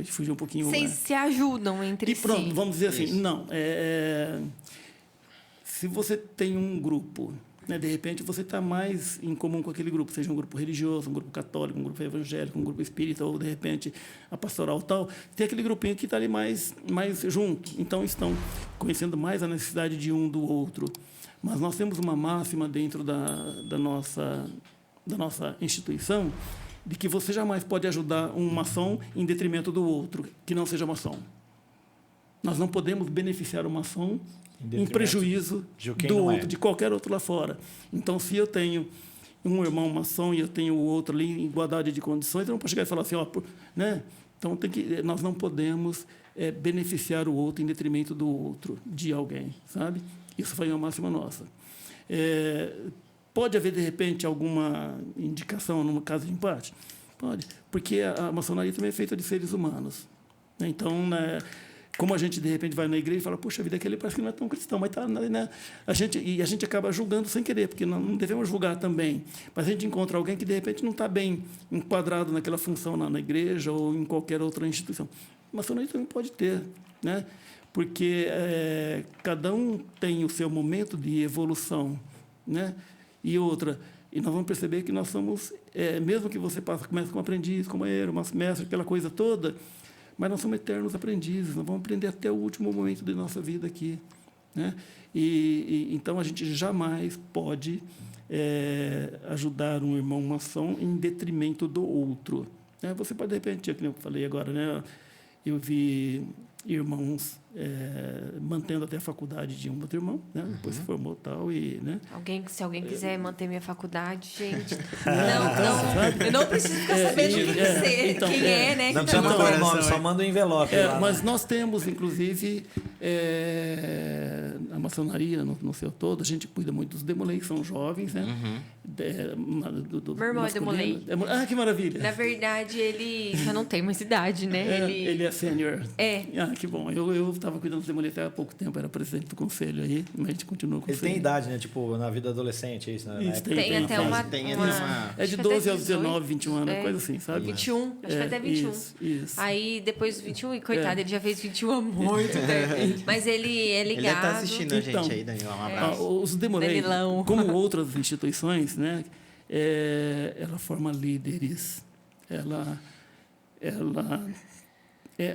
fugir um pouquinho. Vocês se ajudam entre E pronto, si. vamos dizer assim, Isso. não. Se você tem um grupo, né, de repente você está mais em comum com aquele grupo, seja um grupo religioso, um grupo católico, um grupo evangélico, um grupo espírita, ou de repente a pastoral tal, tem aquele grupinho que está ali mais junto. Então estão conhecendo mais a necessidade de um do outro. Mas nós temos uma máxima dentro da nossa instituição de que você jamais pode ajudar um maçom em detrimento do outro, que não seja maçom. Nós não podemos beneficiar o maçom em prejuízo do outro, de qualquer outro lá fora. Então, se eu tenho um irmão maçom e eu tenho o outro ali em igualdade de condições, eu não posso chegar e falar assim, né? Então, nós não podemos beneficiar o outro em detrimento do outro, de alguém, sabe? Isso foi uma máxima nossa. Pode haver, de repente, alguma indicação no caso de empate? Pode, porque a maçonaria também é feita de seres humanos. Então, como a gente, de repente, vai na igreja e fala, puxa vida, aquele parece que não é tão cristão, mas tá, né? A gente acaba julgando sem querer, porque não devemos julgar também. Mas a gente encontra alguém que, de repente, não está bem enquadrado naquela função na igreja ou em qualquer outra instituição. A maçonaria também pode ter, né? Porque cada um tem o seu momento de evolução, né? E nós vamos perceber que nós somos, mesmo que você comece como aprendiz, como mestre, aquela coisa toda, mas nós somos eternos aprendizes, nós vamos aprender até o último momento de nossa vida aqui, né? Então, a gente jamais pode ajudar um irmão maçom em detrimento do outro, né? Você pode, de repente, como eu falei agora, né? Eu vi irmãos mantendo até a faculdade de um outro irmão, né? Depois se formou tal e, né? Se alguém quiser manter minha faculdade, gente, eu não preciso ficar sabendo quem é, né? Não precisa mandar o nome, só manda o envelope lá, mas né? nós temos, inclusive, a maçonaria no seu todo, a gente cuida muito dos demolei, que são jovens, né? Meu irmão é demolei. Ah, que maravilha! Na verdade, ele já não tem mais idade, né? Ele é sênior. Ah, que bom. Eu estava cuidando dos demolei até há pouco tempo, era presidente do conselho aí, mas a gente continua com Ele tem idade, né? Tipo, na vida adolescente, é isso, né? Isso, tem até uma... É de 12 aos 19, 21 anos, coisa assim, sabe? 21, acho que até 21. Isso. Aí, depois dos 21, e coitado, ele já fez 21 há muito tempo. Mas ele é ligado. Ele deve estar assistindo a gente aí, Danilo. Um abraço. Os demolei, Danilão. como outras instituições, né? Ela forma líderes, ela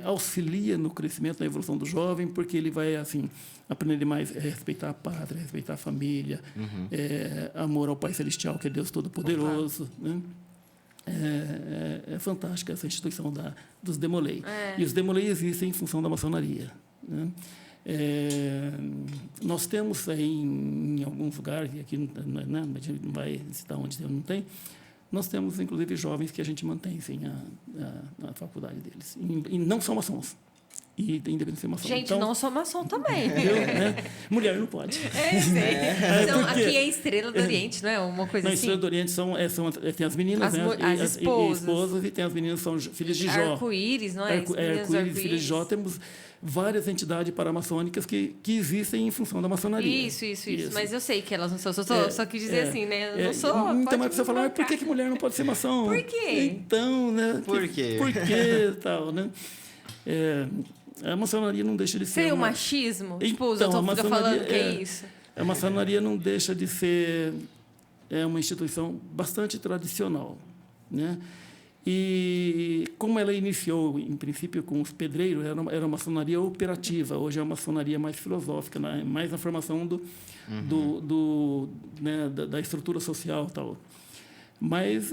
auxilia no crescimento, na evolução do jovem, porque ele vai assim aprender mais a respeitar a pátria, respeitar a família, amor ao Pai Celestial, que é Deus Todo-Poderoso, né? É fantástica essa instituição dos demolei. E os demolei existem em função da maçonaria, né? Nós temos aí em alguns lugares, aqui né, a gente não vai citar onde não tem, nós temos, inclusive, jovens que a gente mantém sim, a faculdade deles. E não são maçons. E independente de ser maçom. Gente, então, não sou maçom também. Mulher não pode. Então, porque- aqui é Estrela do Oriente, não é? Uma coisa Na assim. Estrela do Oriente tem as meninas, né? As esposas. E tem as meninas que são filhas de Jó. Arco-íris, não é? Arco-íris, filhas de Jó. Temos várias entidades paramaçônicas que existem em função da maçonaria. Isso. Mas eu sei que elas não são. Só quis dizer assim, né? Eu não sou. Então, pode mas a pessoa fala, mas por que mulher não pode ser maçom? Por quê? Então, né? Por quê? Por quê, tal, né? A maçonaria não deixa de ser Seria o machismo? Tipo, Então, eu a tô falando maçonaria que é isso. A maçonaria não deixa de ser uma instituição bastante tradicional, né? E como ela iniciou, em princípio, com os pedreiros, era uma maçonaria operativa. Hoje é uma maçonaria mais filosófica, né? Mais na formação né, da estrutura social, tal. Mas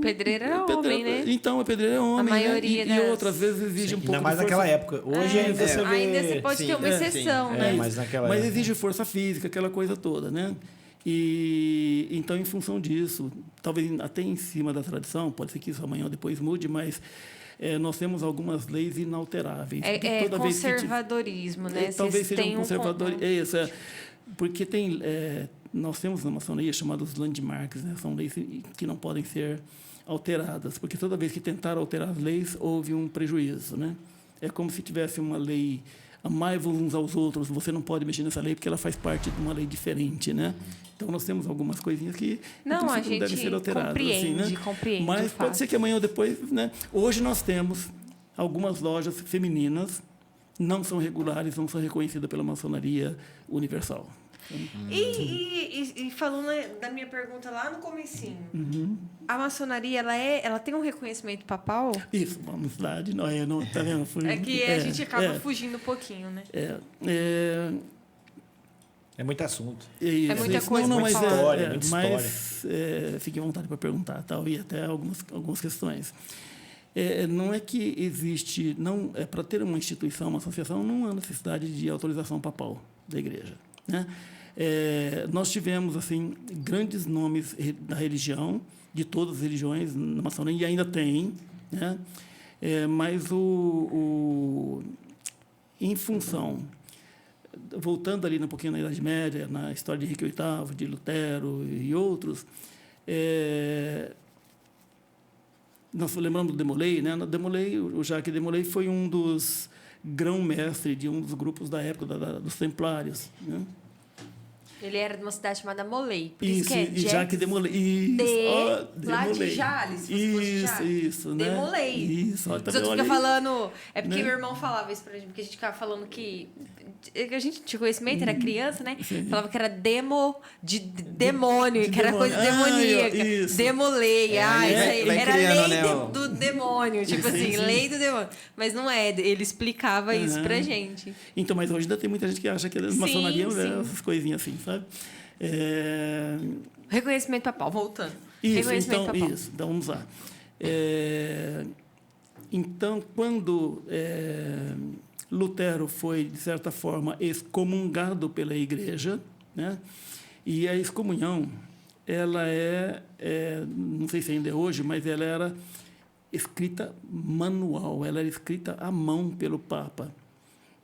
Pedreiro era homem, né? Então, a pedreiro é homem, maioria né? E das- outras vezes exige um pouco Ainda mais de força. naquela época. Hoje ainda você vê... Ainda você pode sim, ter uma exceção, sim. né? mas naquela Mas época... exige força física, aquela coisa toda, né? E então, em função disso, talvez até em cima da tradição, pode ser que isso amanhã ou depois mude, mas nós temos algumas leis inalteráveis. É Toda vez que conservadorismo, né? talvez Vocês seja têm um conservador. um- É isso, porque tem, nós temos na maçonaria chamados landmarks, né? São leis que não podem ser alteradas, porque toda vez que tentar alterar as leis, houve um prejuízo, né? É como se tivesse uma lei, amai-vos uns aos outros, você não pode mexer nessa lei porque ela faz parte de uma lei diferente, né? Então, nós temos algumas coisinhas que Não, a devem gente ser alteradas. compreende, assim, né? compreende. Mas o pode fato. ser que amanhã ou depois, né? Hoje nós temos algumas lojas femininas, não são regulares, não são reconhecidas pela maçonaria universal. E falando da minha pergunta lá no comecinho, Uhum. a maçonaria, ela tem um reconhecimento papal? Isso, vamos lá de novo. Não, tá vendo? É que a gente acaba fugindo um pouquinho, né? É muito assunto. É muita coisa não, pra mas falar. História, muita mas fique à vontade para perguntar, tal, e até algumas questões. Não é que existe, não é para ter uma instituição, uma associação, não há necessidade de autorização papal da igreja, né? Nós tivemos assim grandes nomes da religião, de todas as religiões na maçonaria, e ainda tem, né? Mas em função, voltando ali um pouquinho na Idade Média, na história de Henrique VIII, de Lutero e outros, nós lembramos do Demolay, né? O Jacques Demolay foi um dos grão-mestre de um dos grupos da época dos Templários, né? Ele era de uma cidade chamada Molay. Por isso que é e Jacques Demolay. lá de Jales, se fosse Isso, Jales. isso, né? Demolay. Isso, olha, Os tá outros vendo? ficam Olha aí. falando... É porque Né? meu irmão falava isso pra gente, porque a gente ficava falando que... A gente tinha conhecimento, era criança, né? Falava que era de demônio, de que era coisa demônio. demoníaca. Isso. Demolei. Isso aí. vai Era criando, lei né, do demônio. Tipo assim, lei do demônio. Mas não é. Ele explicava isso pra gente. Então, mas hoje ainda tem muita gente que acha que a Sim, maçonaria sim. é essas coisinhas assim, sabe? Reconhecimento papal, voltando. Isso, Reconhecimento papal. então vamos lá. Então, quando Lutero foi, de certa forma, excomungado pela Igreja, né? E a excomunhão, ela não sei se ainda é hoje, mas ela era escrita manual, ela era escrita à mão pelo Papa.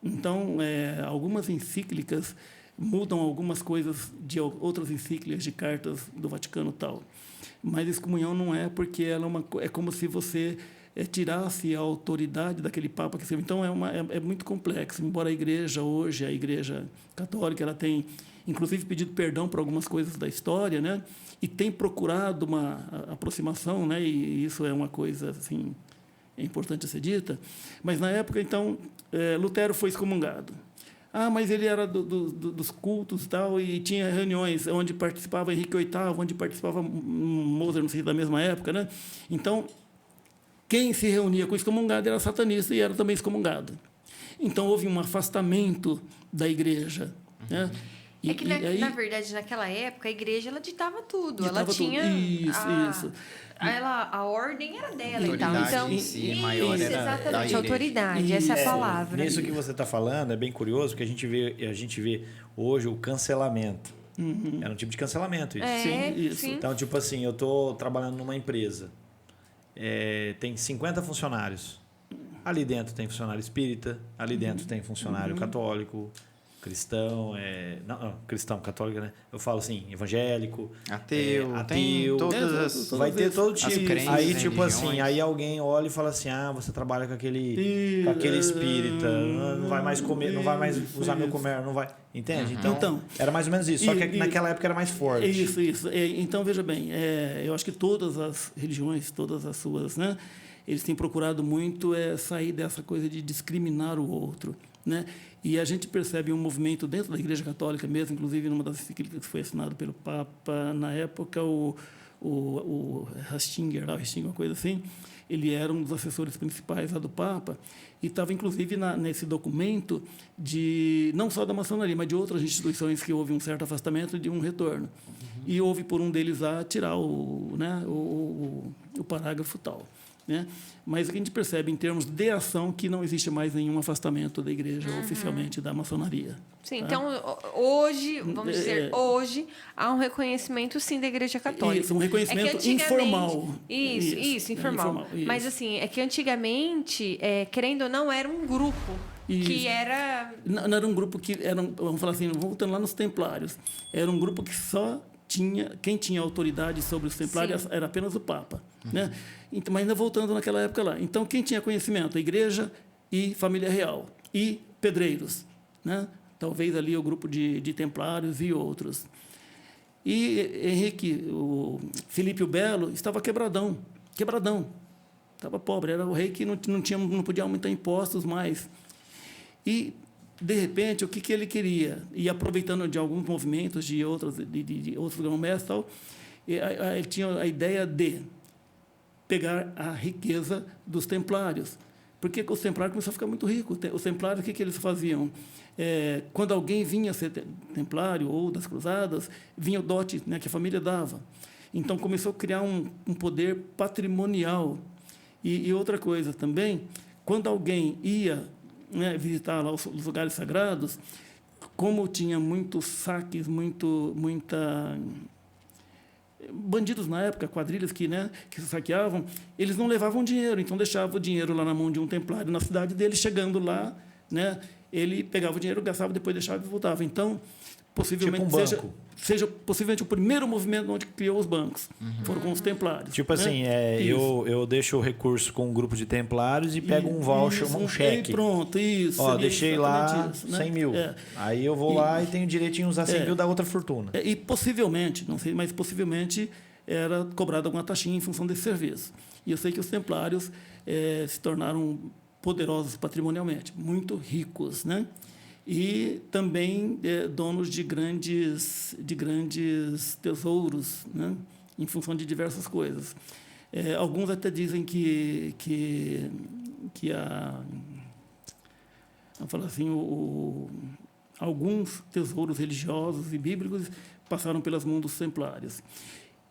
Então, algumas encíclicas mudam algumas coisas de outras encíclicas de cartas do Vaticano tal. Mas excomunhão não é, porque ela é como se você tirasse a autoridade daquele Papa que escreveu. Então, é muito complexo. Embora a Igreja hoje, a Igreja Católica, ela tem, inclusive, pedido perdão por algumas coisas da história, né? E tem procurado uma aproximação, né? E isso é uma coisa, assim, é importante ser dita. Mas, na época, então, Lutero foi excomungado. Mas ele era dos cultos e tal, e tinha reuniões onde participava Henrique VIII, onde participava Mozart, não sei, da mesma época, né? Então, quem se reunia com o excomungado era satanista e era também excomungado. Então, houve um afastamento da igreja, né? É que, na verdade, naquela época, a igreja ela ditava tudo. Ela Ditava tinha. tudo. Isso. A ordem era dela e tal. Autoridade Então, em si, maior isso, era da exatamente, igreja. autoridade, essa é a palavra. Nisso que você está falando é bem curioso, porque a gente vê hoje o cancelamento. É um tipo de cancelamento isso. Sim, isso. sim. Então, tipo assim, eu estou trabalhando numa empresa, tem 50 funcionários. Ali dentro tem funcionário espírita, ali dentro tem funcionário católico, cristão, cristão, católico, né? Eu falo assim, evangélico, Ateu, ateu, tem todas as... vai ter todo as tipo. crenças, Aí, né, tipo assim, religiões. aí alguém olha e fala assim, você trabalha com aquele espírita, não vai mais comer, não vai mais usar meu comer, não vai... Entende? Então, era mais ou menos isso, só que naquela época era mais forte. Isso. Então, veja bem, eu acho que todas as religiões, todas as suas, né? Eles têm procurado muito sair dessa coisa de discriminar o outro, né? E a gente percebe um movimento dentro da Igreja Católica mesmo, inclusive numa das encíclicas que foi assinado pelo Papa na época, o o Ratzinger, uma coisa assim, ele era um dos assessores principais lá do Papa e estava, inclusive, nesse documento de não só da maçonaria, mas de outras instituições que houve um certo afastamento de um retorno. E houve por um deles a tirar o parágrafo tal. Né? Mas o que a gente percebe em termos de ação que não existe mais nenhum afastamento da igreja oficialmente da maçonaria. Sim, tá? então hoje, vamos dizer, hoje há um reconhecimento sim da Igreja Católica. Isso, um reconhecimento informal. Isso, informal. Isso. Mas assim, é que antigamente, querendo ou não, era um grupo que era... Não era um grupo que era, vamos falar assim, voltando lá nos Templários, era um grupo que só quem tinha autoridade sobre os Templários era apenas o Papa, né? Então, mas ainda voltando naquela época lá. Então, quem tinha conhecimento? A Igreja e família real. E pedreiros, né? Talvez ali o grupo de Templários e outros. E o Filipe o Belo estava quebradão. Estava pobre, era o rei que não podia aumentar impostos mais. E, de repente, o que ele queria? E aproveitando de alguns movimentos de outros grão-mestres, ele tinha a ideia de pegar a riqueza dos templários. Porque os templários começaram a ficar muito ricos. Os templários, o que eles faziam? Quando alguém vinha ser templário ou das cruzadas, vinha o dote, né, que a família dava. Então, começou a criar um poder patrimonial. E outra coisa também, quando alguém ia, né, visitar lá os lugares sagrados, como tinha muitos saques, bandidos na época, quadrilhas que se saqueavam, eles não levavam dinheiro, então deixavam o dinheiro lá na mão de um templário na cidade dele. Chegando lá, né, ele pegava o dinheiro, gastava, depois deixava e voltava. Então, possivelmente tipo seja possivelmente o primeiro movimento onde criou os bancos. Foram com os templários. Tipo assim, eu deixo o recurso com um grupo de templários e pego um voucher, um cheque. E pronto, isso. Ó, deixei lá isso, né? 100 mil. Aí eu vou lá e tenho direito em usar 100 mil da outra fortuna. E possivelmente, não sei, mas possivelmente era cobrada alguma taxinha em função desse serviço. E eu sei que os templários se tornaram poderosos patrimonialmente, muito ricos, né? E também donos de grandes tesouros, né? Em função de diversas coisas. Alguns até dizem que vamos falar assim, alguns tesouros religiosos e bíblicos passaram pelas mãos dos templários.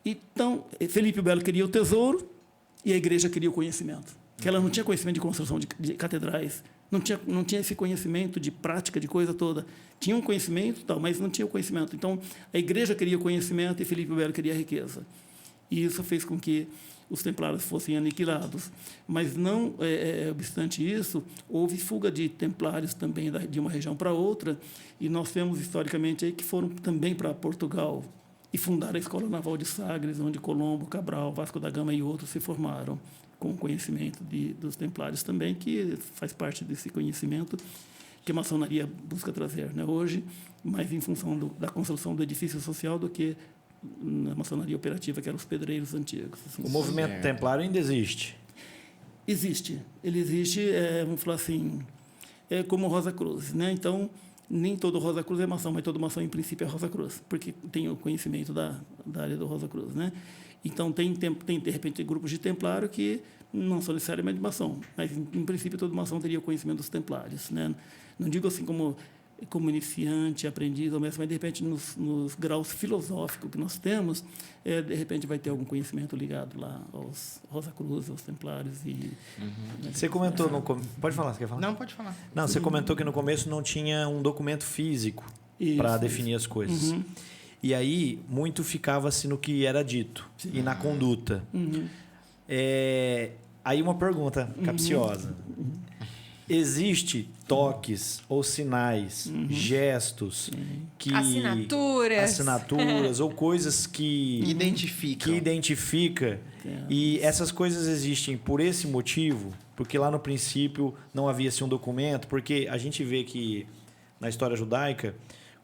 Então, Felipe o Belo queria o tesouro e a igreja queria o conhecimento. Que ela não tinha conhecimento de construção de catedrais, não tinha esse conhecimento de prática, de coisa toda. Tinha um conhecimento, tal, mas não tinha o conhecimento. Então, a igreja queria o conhecimento e Felipe o Belo queria a riqueza. E isso fez com que os templários fossem aniquilados. Mas, não obstante isso, houve fuga de templários também de uma região para outra, e nós temos, historicamente, aí, que foram também para Portugal e fundaram a Escola Naval de Sagres, onde Colombo, Cabral, Vasco da Gama e outros se formaram, com o conhecimento dos templários também, que faz parte desse conhecimento que a maçonaria busca trazer, né, hoje, mais em função da construção do edifício social do que na maçonaria operativa, que eram os pedreiros antigos. Assim. O movimento templário ainda existe? Existe. Ele existe, vamos falar assim, como Rosa Cruz, né? Então, nem todo Rosa Cruz é maçom, mas todo maçom, em princípio, é Rosa Cruz, porque tem o conhecimento da área do Rosa Cruz, né? Então, tem, de repente, grupos de templário que não são necessariamente maçom, mas, em princípio, todo maçom teria o conhecimento dos templários, né? Não digo assim como iniciante, aprendiz, ou mesmo, mas, de repente, nos graus filosóficos que nós temos, de repente, vai ter algum conhecimento ligado lá aos Rosa Cruz, aos templários. Você comentou no começo... Pode falar, você quer falar? Não, pode falar. Não, você comentou que no começo não tinha um documento físico para definir as coisas. Uhum. E aí, muito ficava-se no que era dito e na conduta. Uhum. Aí uma pergunta capciosa. Existe toques ou sinais, gestos, que assinaturas ou coisas que identifica e essas coisas existem por esse motivo, porque lá no princípio não havia assim, um documento, porque a gente vê que na história judaica,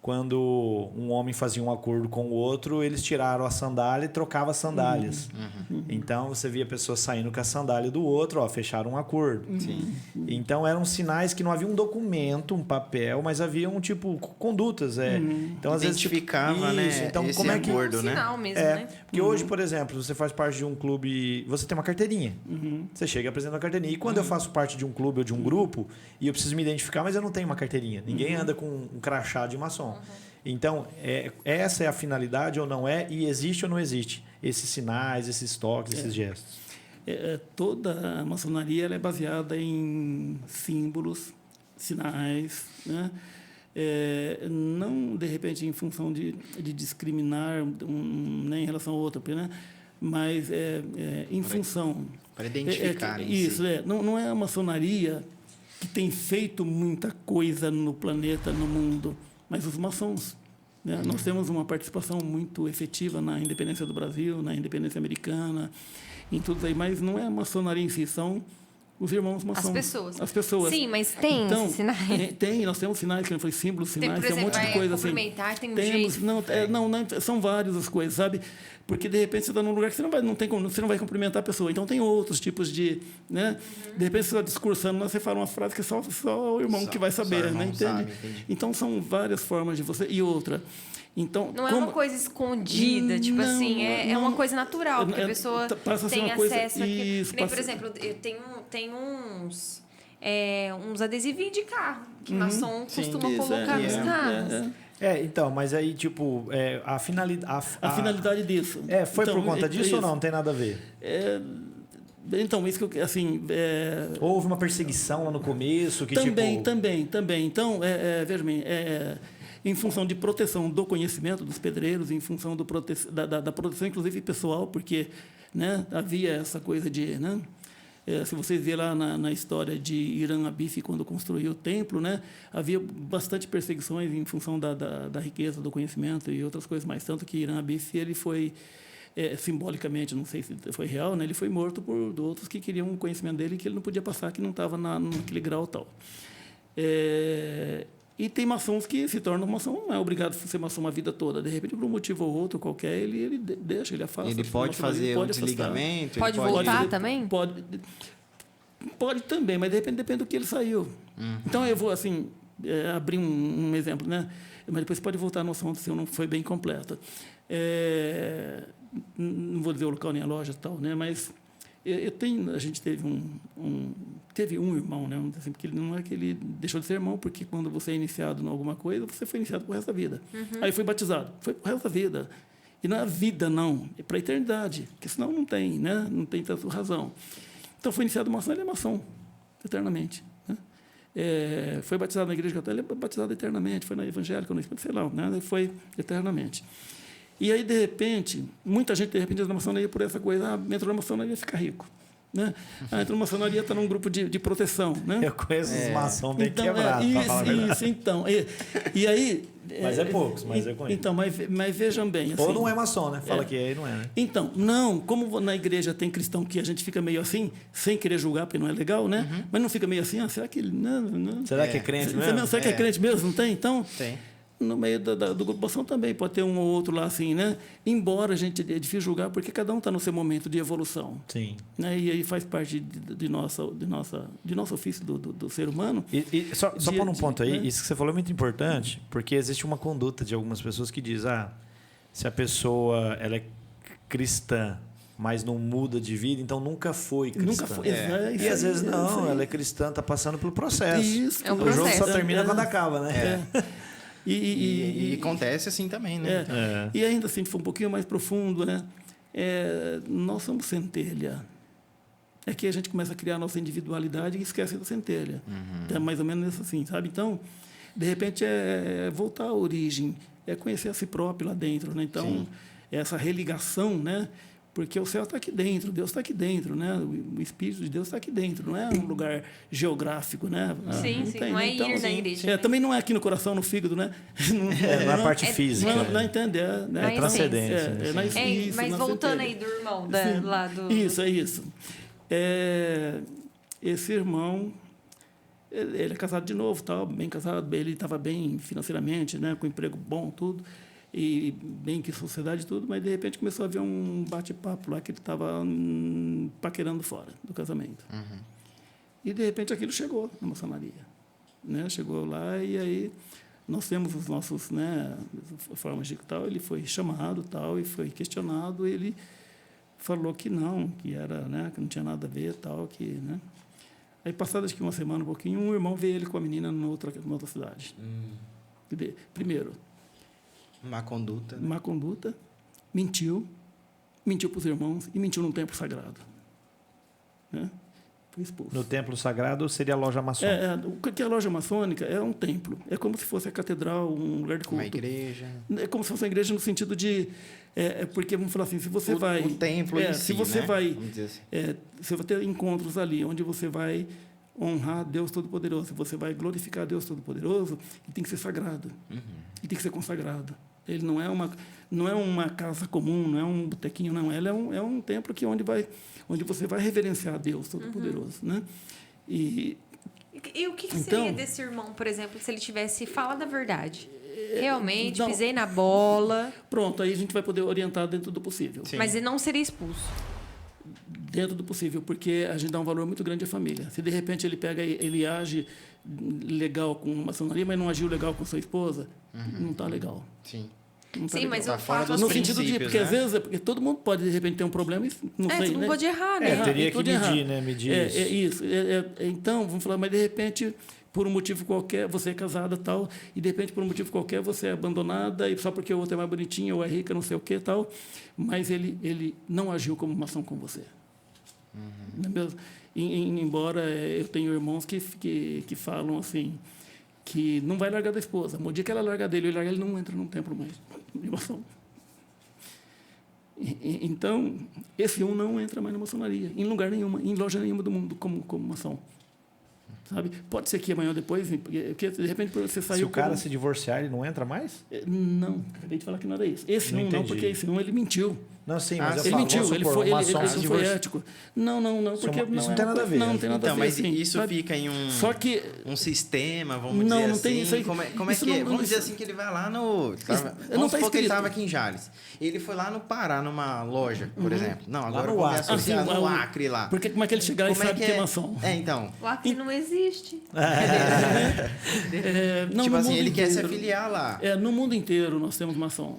quando um homem fazia um acordo com o outro, eles tiraram a sandália e trocavam as sandálias. Então, você via pessoas saindo com a sandália do outro, ó, fecharam um acordo. Sim. Então, eram sinais que não havia um documento, um papel, mas haviam, tipo, condutas. Então, às vezes, Identificava, né, Então, esse como é que... acordo, né? Sinal mesmo, É, né? porque hoje, por exemplo, você faz parte de um clube, você tem uma carteirinha. Você chega e apresenta uma carteirinha. E quando eu faço parte de um clube ou de um grupo, e eu preciso me identificar, mas eu não tenho uma carteirinha. Ninguém anda com um crachá de maçom. Então, essa é a finalidade ou não é? E existe ou não existe? Esses sinais, esses toques, esses gestos. Toda a maçonaria ela é baseada em símbolos, sinais, né? Não, de repente, em função de discriminar né, em relação ao outro, né? Mas em função... Para identificar. Isso, não é a maçonaria que tem feito muita coisa no planeta, no mundo, mas os maçons. Né? Nós temos uma participação muito efetiva na independência do Brasil, na independência americana, em tudo aí, mas não é a maçonaria em si, são os irmãos maçons. As pessoas. Sim, mas tem então, esses sinais? Tem, nós temos sinais, que não foi símbolos, sinais, por exemplo, tem um monte de coisa assim. Tem um Temos, jeito. não, são várias as coisas, sabe? Porque, de repente, você está num lugar que você não vai cumprimentar a pessoa. Então, tem outros tipos de... Né? De repente, você está discursando, você fala uma frase que só o irmão que vai saber, né? Entende? Então, são várias formas de você... E outra... Então, não é uma coisa escondida, tipo não, assim, é uma coisa natural, porque a pessoa tem acesso aqui. Isso, por exemplo, eu tenho uns adesivinhos de carro que maçom costuma colocar nos carros. Então, mas aí, tipo, a finalidade... A finalidade disso. Foi então, por conta disso ou não? Não tem nada a ver? Então, isso que eu, assim... Houve uma perseguição lá no começo? Que, também. Então, veja bem, em função de proteção do conhecimento dos pedreiros, em função da proteção, inclusive, pessoal, porque, né, havia essa coisa de... Né, se vocês verem lá na história de Hiram Abif, quando construiu o templo, né, havia bastante perseguições em função da riqueza do conhecimento e outras coisas mais. Tanto que Hiram Abif ele foi, simbolicamente, não sei se foi real, né, ele foi morto por outros que queriam o conhecimento dele que ele não podia passar, que não estava naquele grau tal. E tem maçons que se tornam maçom, não é obrigado a ser maçom a vida toda. De repente, por um motivo ou outro qualquer, ele deixa, ele afasta. Ele pode fazer o desligamento? Pode voltar também? Pode também, mas de repente depende do que ele saiu. Então, eu vou, assim, abrir um exemplo, né? Mas depois pode voltar a noção se não foi bem completa. Não vou dizer o local nem a loja e tal, né? Mas... a gente teve um irmão, né? Assim, porque ele não é que ele deixou de ser irmão, porque quando você é iniciado em alguma coisa, você foi iniciado pro resto da vida. Aí foi batizado, foi pro resto da vida. E não é a vida, não, é para a eternidade, porque senão não tem, né? Não tem tanta razão. Então foi iniciado maçom, ele é maçom, eternamente. Né? Foi batizado na igreja católica, ele é batizado eternamente, foi na evangélica, sei lá, né? Foi eternamente. E aí, de repente, muita gente, de repente, entra na maçonaria por essa coisa, entrou na maçonaria fica rico. Né? Entrou na maçonaria, está num grupo de proteção. Né? Eu conheço os maçons bem então, quebrados, para falar a verdade. Isso, então. E aí... Mas poucos, mas eu conheço. Então, mas vejam bem... Assim, ou não é maçom, né? Fala que não é, né? Então, não, como na igreja tem cristão que a gente fica meio assim, sem querer julgar, porque não é legal, né? Mas não fica meio assim, será que ele... Não. Será que é crente mesmo? Será que é crente mesmo? Não tem? Então... Tem. No meio do grupo maçom também pode ter um ou outro lá assim, né? Embora a gente é difícil julgar, porque cada um está no seu momento de evolução. Sim. Né? E aí faz parte de nosso ofício do ser humano. Só por um ponto aí, né? isso que você falou é muito importante, porque existe uma conduta de algumas pessoas que diz, se a pessoa ela é cristã, mas não muda de vida, então nunca foi cristã. Nunca foi. E às vezes não, ela é cristã, está passando pelo processo. Isso. É um o jogo só processo. termina quando acaba, né? E acontece assim também, né? E ainda assim, se for um pouquinho mais profundo, né? Nós somos centelha. É que a gente começa a criar a nossa individualidade e esquece da centelha. É mais ou menos isso assim, sabe? Então, de repente, voltar à origem, conhecer a si próprio lá dentro, né? Então, essa religação, né? Porque o céu está aqui dentro, Deus está aqui dentro, né? O Espírito de Deus está aqui dentro, não é um lugar geográfico, né? Sim, não é ir na igreja. Também não é aqui no coração, no fígado, né? Não é a parte física. Não entende, É transcendência. Mas voltando aí do irmão, lá do... Isso, é isso. Esse irmão, Ele é casado de novo, tal, bem casado, ele estava bem financeiramente, né, com emprego bom, tudo, e bem que sociedade e tudo, mas de repente começou a haver um bate-papo lá que ele estava paquerando fora do casamento. E de repente aquilo chegou na maçonaria, né? Chegou lá e aí nós temos os nossos, né, formas de tal, ele foi chamado, tal, e foi questionado, ele falou que não, que era, né, que não tinha nada a ver, tal, que, né? Aí, passado acho que uma semana, um pouquinho, um irmão veio ele com a menina numa outra cidade. Primeiro, Má conduta. má conduta, mentiu para os irmãos e mentiu num templo sagrado. Né? Foi expulso. No templo sagrado seria a loja maçônica. O que é a loja maçônica é um templo. É como se fosse a catedral, um lugar de culto. Uma igreja. É como se fosse uma igreja no sentido de... porque, vamos falar assim, se você vai... O templo em si, se você né? vai... Vamos dizer assim. Você vai ter encontros ali, onde você vai honrar Deus Todo-Poderoso, você vai glorificar Deus Todo-Poderoso, ele tem que ser sagrado. Ele tem que ser consagrado. Ele não é uma casa comum, não é um botequinho, não. Ele é um templo que onde você vai reverenciar Deus Todo-Poderoso, né? E o que Então, seria desse irmão, por exemplo, se ele tivesse falado a verdade? Realmente, não. pisei na bola, Pronto, aí a gente vai poder orientar dentro do possível. Sim. mas ele não seria expulso. Dentro do possível, porque a gente dá um valor muito grande à família. Se de repente ele age legal com a maçonaria, mas não agiu legal com sua esposa, não está legal. Sim. Não tá Sim, legal. mas Tá o fora fato... dos No sentido de, princípios, porque né? às vezes, porque todo mundo pode de repente ter um problema e não sei, todo mundo né? pode errar, né? Teria e que pode medir, errar. né? Medir isso. Então, vamos falar, mas de repente, por um motivo qualquer, você é casada tal, e de repente, por um motivo qualquer, você é abandonada, e só porque o outro é mais bonitinho, ou é rica, não sei o que tal, mas ele não agiu como maçom com você. Não é mesmo? Embora eu tenho irmãos que falam assim, que não vai largar da esposa. No dia que ela largar dele, ele não entra num templo mais de maçom. Então, esse não entra mais na maçonaria, em lugar nenhum, em loja nenhuma do mundo como maçom. Sabe? Pode ser que amanhã ou depois, porque de repente você saiu... Se o cara como... se divorciar, ele não entra mais? Não, acabei de falar que não era isso. Esse Não não, entendi. porque esse ele mentiu. Não, sim, mas eu Ele falo, mentiu, vamos ele supor, foi, um maçom ele se não foi divorcia. ético. Não, porque Isso não é tem uma nada a ver. Não, não tem nada Então, a ver. mas assim, isso sabe? fica em um... Só que um sistema, vamos Não, dizer não assim. tem isso aí. Como é Isso que é? não- Vamos dizer isso- assim que ele vai lá no... não Vamos tá supor que ele escrito. estava aqui em Jales. Ele foi lá no Pará, numa loja, por exemplo. Não, agora no eu vou me Acre. associar Assim, no o- Acre lá. Porque como é que ele chegar e Como sabe que é maçom? Então. O Acre não existe. Não, Tipo no assim, mundo ele quer se inteiro. afiliar lá. No mundo inteiro nós temos maçom.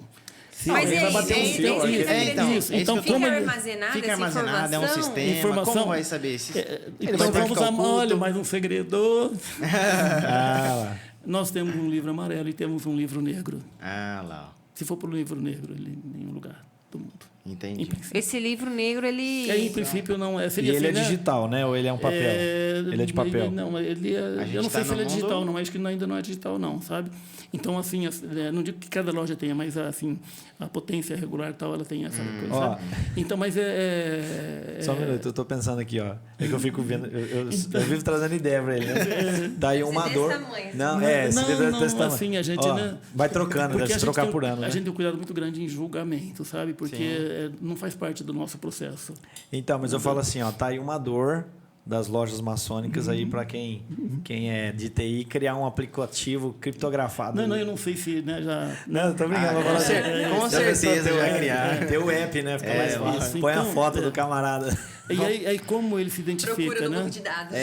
Mas ele vai bater um selo, isso que eu é, queria então, dizer. isso que eu tô- Fica como ele- armazenada Fica essa armazenado, é um informação? sistema. Informação- Como vai saber? Se... Então vai vamos praticar o culto. olha, mais um segredo. Ah, Nós temos um livro amarelo e temos um livro negro. Ah, lá. Se for para o livro negro, ele em nenhum lugar do mundo. Entendi. Em princípio. Esse livro negro, ele... Em princípio, não é. e Seria ele assim, é né? digital, né? Ou ele é um papel? Ele é de papel. Não, ele é, gente eu não sei tá se ele é no digital, mundo- não, acho que ainda não é digital, não, sabe? Então, assim, não digo que cada loja tenha, mas assim, a potência regular e tal, ela tem essa coisa, Ó. sabe? Então, mas Só um minuto, eu tô pensando aqui, ó. É que eu fico vendo, eu vivo trazendo ideia pra ele, né? Daí uma desse dor. tamanho. Não, esse Não, livro não, desse tamanho. assim, a gente, Ó, né? vai trocando, Porque deve se a gente trocar tem por ano, A né? gente tem um cuidado muito grande em julgamento, sabe? Porque não faz parte do nosso processo. Então, mas eu falo assim, ó, tá aí uma dor das lojas maçônicas aí para quem é de TI criar um aplicativo criptografado. Não, eu não sei se, né, já... Não, tô brincando. vou falar assim, com já pensou certeza ter já criar. Ter o app, né? Fica mais fácil. isso. Põe a Então, foto do camarada. E aí como ele se identifica, Procura no né? banco de dados.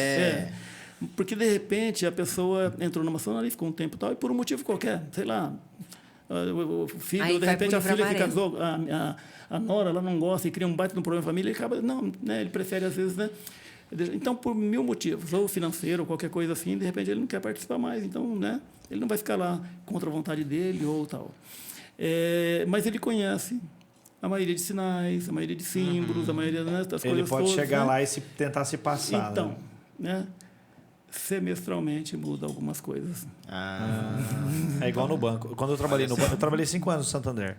Porque, de repente, a pessoa entrou na maçonaria, ficou um tempo e tal, e por um motivo qualquer, sei lá, o filho, Aí de vai repente, pro a filha que livro casou, a nora, ela não gosta e cria um baita de um problema na família, ele acaba, não, né, ele prefere, às vezes, né? Então, por 1000 motivos, ou financeiro, ou qualquer coisa assim, de repente ele não quer participar mais, então, né, ele não vai ficar lá contra a vontade dele ou tal. Mas ele conhece a maioria de sinais, a maioria de símbolos, a maioria, né, das coisas Ele pode todas, chegar né? lá e tentar se passar. Então, né? Semestralmente muda algumas coisas. É igual no banco. Quando eu trabalhei no banco, eu trabalhei 5 anos no Santander.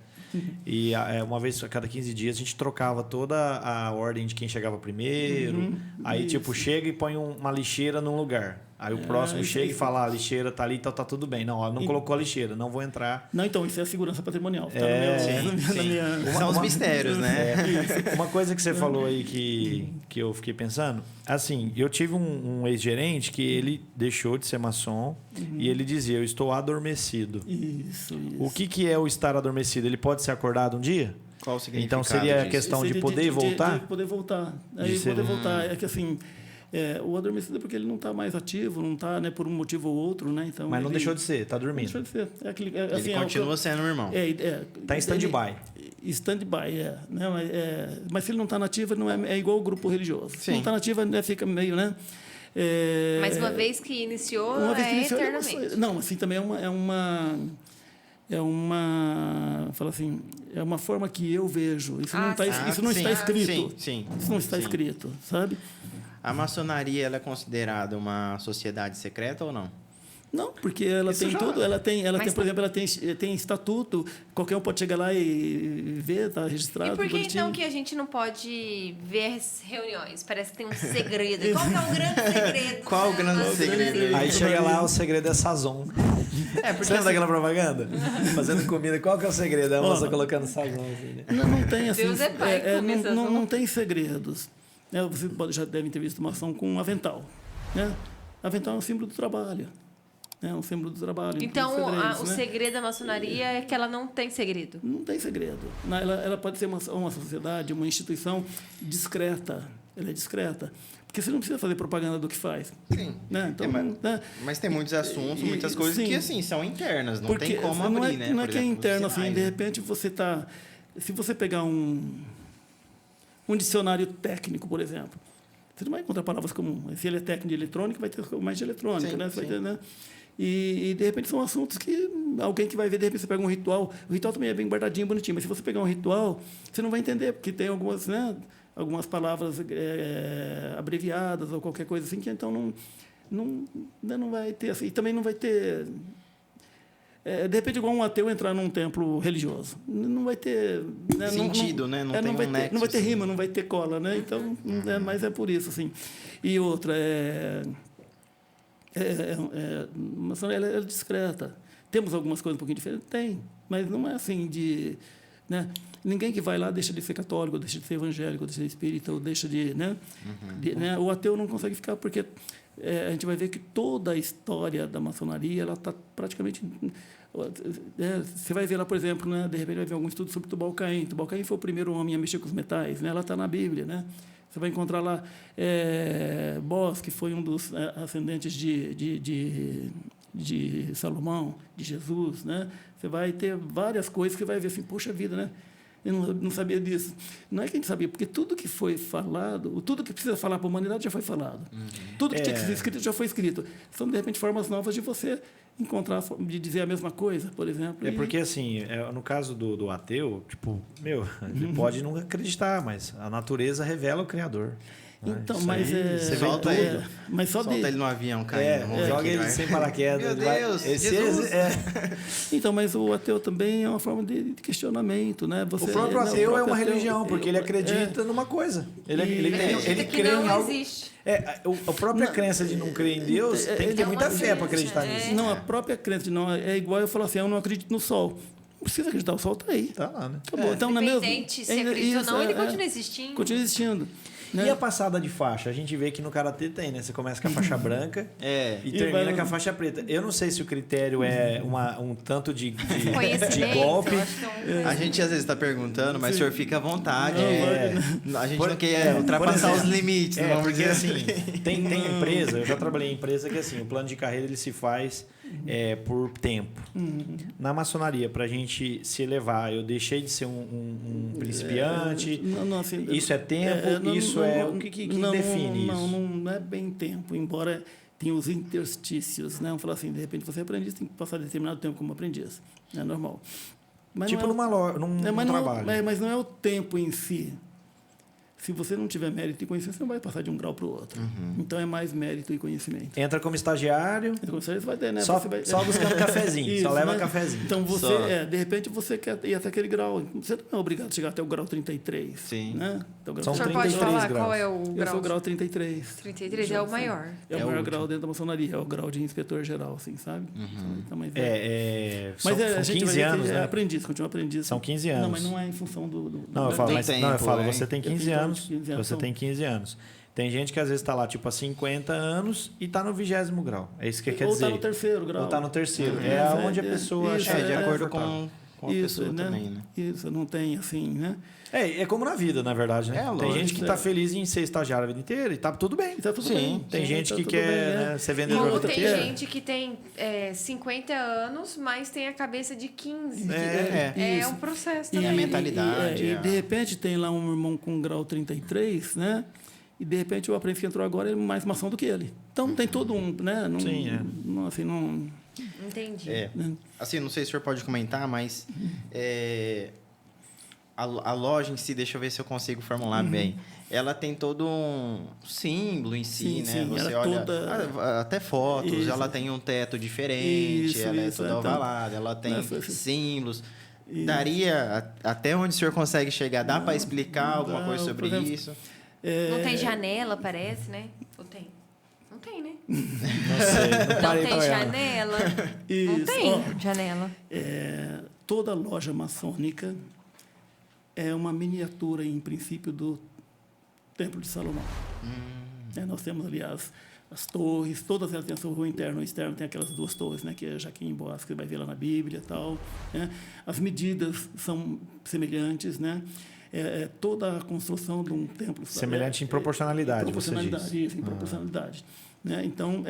E uma vez a cada 15 dias a gente trocava toda a ordem de quem chegava primeiro. Aí, tipo, chega e põe uma lixeira num lugar. Aí o próximo isso- chega e isso- fala, a lixeira tá ali, então tá tudo bem. Não, ó, não colocou a lixeira, não vou entrar. Não, então, isso é a segurança patrimonial. Tá Sim. São os mistérios, né? Uma coisa que você falou aí que eu fiquei pensando, assim, eu tive um ex-gerente que ele deixou de ser maçom e ele dizia, eu estou adormecido. Isso. O que é o estar adormecido? Ele pode ser acordado um dia? Qual o significado Então seria a disso? questão de Seria poder voltar? De poder voltar. Aí De ser- poder voltar. É que assim, o adormecido é porque ele não está mais ativo, não está, né, por um motivo ou outro, né? Então, Mas não ele- deixou de ser, tá Não dormindo. deixou de ser. É aquele, Ele assim, continua sendo um irmão. Tá em stand-by. Stand-by, né? Mas se ele não está nativo, não é igual o grupo religioso. Se Sim. não está nativo, né, fica meio, né? Mas uma vez que iniciou, Uma vez que é iniciou, eternamente. não, assim, também fala assim, é uma forma que eu vejo. Isso não, isso não está escrito. Sim. Isso não está escrito, sabe? A maçonaria ela é considerada uma sociedade secreta ou não? Não, porque ela tem tudo, ela tem, Mas por exemplo, ela tem estatuto, qualquer um pode chegar lá e ver, está registrado. E por que bonitinho. então que a gente não pode ver as reuniões? Parece que tem um segredo. Qual que é o grande segredo? Qual o grande segredo aí? Aí chega lá, o segredo é sazon. Você lembra daquela propaganda? Fazendo comida, qual que é o segredo? É a moça colocando sazon. Assim, né? Não tem assim. Deus é pai, come essas não tem segredos. Vocês já devem ter visto uma ação com um avental. Né? Avental é um símbolo do trabalho. É um símbolo do trabalho. Então, segredos, o né? segredo da maçonaria é que ela não tem segredo. Não tem segredo. Ela pode ser uma sociedade, uma instituição discreta. Ela é discreta. Porque você não precisa fazer propaganda do que faz. Sim. Né? Então, Mas tem muitos assuntos, muitas coisas sim. que assim são internas, não Porque tem como abrir, não é, né? Não é Por que é exemplo, interno, os assim, sinais, de né? repente você está... Se você pegar um dicionário técnico, por exemplo, você não vai encontrar palavras comuns. Se ele é técnico de eletrônica, vai ter mais de eletrônica, Sim, né? Você vai sim. ter, né? E, de repente, são assuntos que alguém que vai ver, de repente, você pega um ritual. O ritual também é bem guardadinho, bonitinho, mas se você pegar um ritual, você não vai entender, porque tem algumas, né, algumas palavras abreviadas ou qualquer coisa assim, que então não vai ter... Assim, e também não vai ter... de repente, igual um ateu entrar num templo religioso. Não vai ter... Né, Sentido, né? Não tem vai um ter, nexo, não vai ter assim. rima, não vai ter cola, né? Então, mas é por isso, assim. E outra, mas ela é discreta. Temos algumas coisas um pouquinho diferentes? Tem, mas não é assim de... Né? Ninguém que vai lá deixa de ser católico, deixa de ser evangélico, deixa de ser espírita, ou deixa de... Né? Né? O ateu não consegue ficar porque a gente vai ver que toda a história da maçonaria ela está praticamente... você vai ver lá, por exemplo, né? De repente vai ver algum estudo sobre Tubal Caim. Tubal Caim foi o primeiro homem a mexer com os metais. Né? Ela está na Bíblia, né? Você vai encontrar lá Bós, que foi um dos ascendentes de Salomão, de Jesus, né? Você vai ter várias coisas que vai ver assim, poxa vida, né? Eu não sabia disso. Não é que a gente sabia, porque tudo que foi falado, tudo que precisa falar para a humanidade já foi falado. Tudo que tinha que ser escrito já foi escrito. São, de repente, formas novas de você encontrar, de dizer a mesma coisa, por exemplo. Porque, assim, no caso do ateu, tipo, ele pode não acreditar, mas a natureza revela o Criador. né? Então, Isso mas aí, você vê solta tudo. ele. Mas só Solta ele no avião caindo. vamos ver joga quem ele vai. sem paraquedas. Meu ele vai- Deus, Jesus. Então, mas o ateu também é uma forma de questionamento, né? O próprio né, ateu é uma ateu, religião, porque ele acredita numa coisa. Ele Acredita que crê em não algo. existe. A própria crença de não crer em Deus tem que ter não muita fé existe, para acreditar nisso. Não, a própria crença de não é igual eu falar assim, eu não acredito no sol. Não precisa acreditar, o sol está aí. Tá lá, né? Acabou. Então, não é mesmo? Independente se acredita ou não, ele continua existindo. Continua existindo. Né? E a passada de faixa? A gente vê que no Karatê tem, né? Você começa com a faixa branca e termina vai- com a faixa preta. Eu não sei se o critério é um tanto de Conhecimento, golpe. eu acho que é um- A gente às vezes está perguntando, mas o senhor fica à vontade. A gente não quer por ultrapassar exemplo, os limites. vamos porque dizer assim, tem empresa, eu já trabalhei em empresa que assim, o plano de carreira ele se faz por tempo. Na maçonaria, para a gente se elevar, eu deixei de ser um principiante. Não, assim, Isso é tempo? Isso é o que define isso? Não é bem tempo, embora tenha os interstícios, né? Vamos falar assim, de repente você é aprendiz, tem que passar determinado tempo como aprendiz. É normal. Mas Tipo não é, num mas não é- trabalho. mas não é o tempo em si. Se você não tiver mérito e conhecimento, você não vai passar de um grau para o outro. Então, é mais mérito e conhecimento. Entra como estagiário, Então, você vai ter, né? só, Você vai... só buscando cafezinho, Isso, só leva né? cafezinho. Então, você, Só. de repente, você quer ir até aquele grau. Você não é obrigado a chegar até o grau 33. Sim. Né? Até o grau São O senhor 33 pode falar graus. qual é o Eu grau? sou o grau 33. 33 é o maior. É o É o maior último. grau dentro da maçonaria. É o grau de inspetor-geral, assim, sabe? Então, mas São, mas são a gente 15 vai ver anos, que né? é aprendiz, continua aprendiz. São 15 Não, anos. mas não é em função do Não, eu falo, Tem mas, tempo, não, eu falo, hein? você tem Eu 15 tenho anos, 15 anos, você então. tem 15 anos. Tem gente que às vezes está lá, tipo, há 50 anos e está no 20º grau. É isso que quer Ou dizer. está no terceiro grau. Ou está no terceiro. É É, onde a é, pessoa isso, acha de que acordo confortável. com a pessoa também, né? Isso, não tem assim, né? É como na vida, na verdade, né? É, Tem lógico, gente que é. está feliz em ser estagiário a vida inteira e tá tudo bem. E tá tudo Sim. bem. Tem Sim, gente tá que tudo quer bem, né, ser vendedor a Como vida tem inteira. gente que tem 50 anos, mas tem a cabeça de 15. É. É um processo E a também. mentalidade. E de repente tem lá um irmão com grau 33, né? E de repente o aprendiz que entrou agora é mais maçom do que ele. Então tem todo um, né? Não, Sim, é. não, assim, não... Entendi. É. Assim, não sei se o senhor pode comentar, mas a loja em si, deixa eu ver se eu consigo formular bem. Ela tem todo um símbolo em si, Sim, né? sim, Você ela olha toda- até fotos, Isso. ela tem um teto diferente, Isso, ela é isso, toda então. ovalada, ela tem Nessa- símbolos. Isso. Daria, até onde o senhor consegue chegar, dá para explicar alguma dá, coisa por sobre exemplo, isso? Não tem janela, parece, né? Ou tem? Não tem, né? Não sei, não Não parei tem pra ela. janela. Não Isso, tem ó. janela. Toda loja maçônica é uma miniatura, em princípio, do Templo de Salomão. Nós temos, aliás, as torres, todas elas têm a sua rua interna e externa, tem aquelas duas torres, né, que é Jaquim e Boaz, que você vai ver lá na Bíblia e tal. Né? As medidas são semelhantes, né? Toda a construção de um templo... Semelhante em proporcionalidade, você diz. proporcionalidade, isso, em proporcionalidade. Né? Então,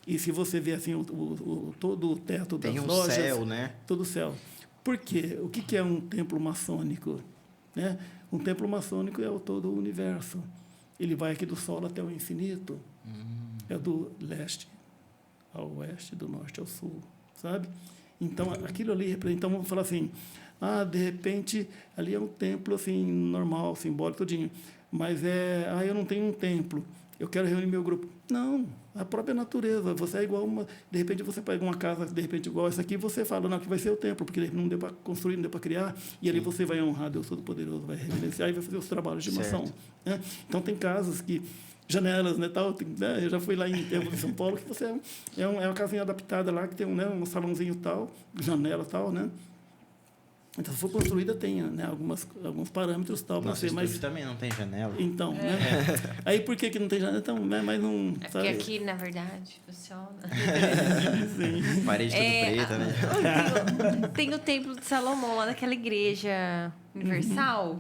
e se você ver assim, todo o teto das Tem um lojas... céu, né? Todo o céu. Por quê? O que é um templo maçônico? Né? Um templo maçônico é o todo o universo. Ele vai aqui do Sol até o infinito. É do leste ao oeste, do norte ao sul, sabe? Então, aquilo ali representa... Então, vamos falar assim, de repente, ali é um templo assim, normal, simbólico, todinho. Mas eu não tenho um templo, eu quero reunir meu grupo. Não, a própria natureza. Você é igual uma... De repente, você pega uma casa, de repente, igual essa aqui, você fala, não, que vai ser o templo, porque não deu para construir, não deu para criar, e ali você vai honrar Deus Todo-Poderoso, vai reverenciar e vai fazer os trabalhos de maçom. Né? Então, tem casas que... Janelas, né, tal. Eu já fui lá em Templo de São Paulo, que você é uma casinha adaptada lá, que tem um salãozinho tal, janela tal, né? Então, se for construída, tem, né, alguns parâmetros tal para Nossa, ser isso mais... também não tem janela. Então, né? Aí, por que não tem janela? Então, né, mas não... É porque aqui, na verdade, funciona. Sim. Parede tudo preta, né? Tem o Templo de Salomão lá naquela igreja universal.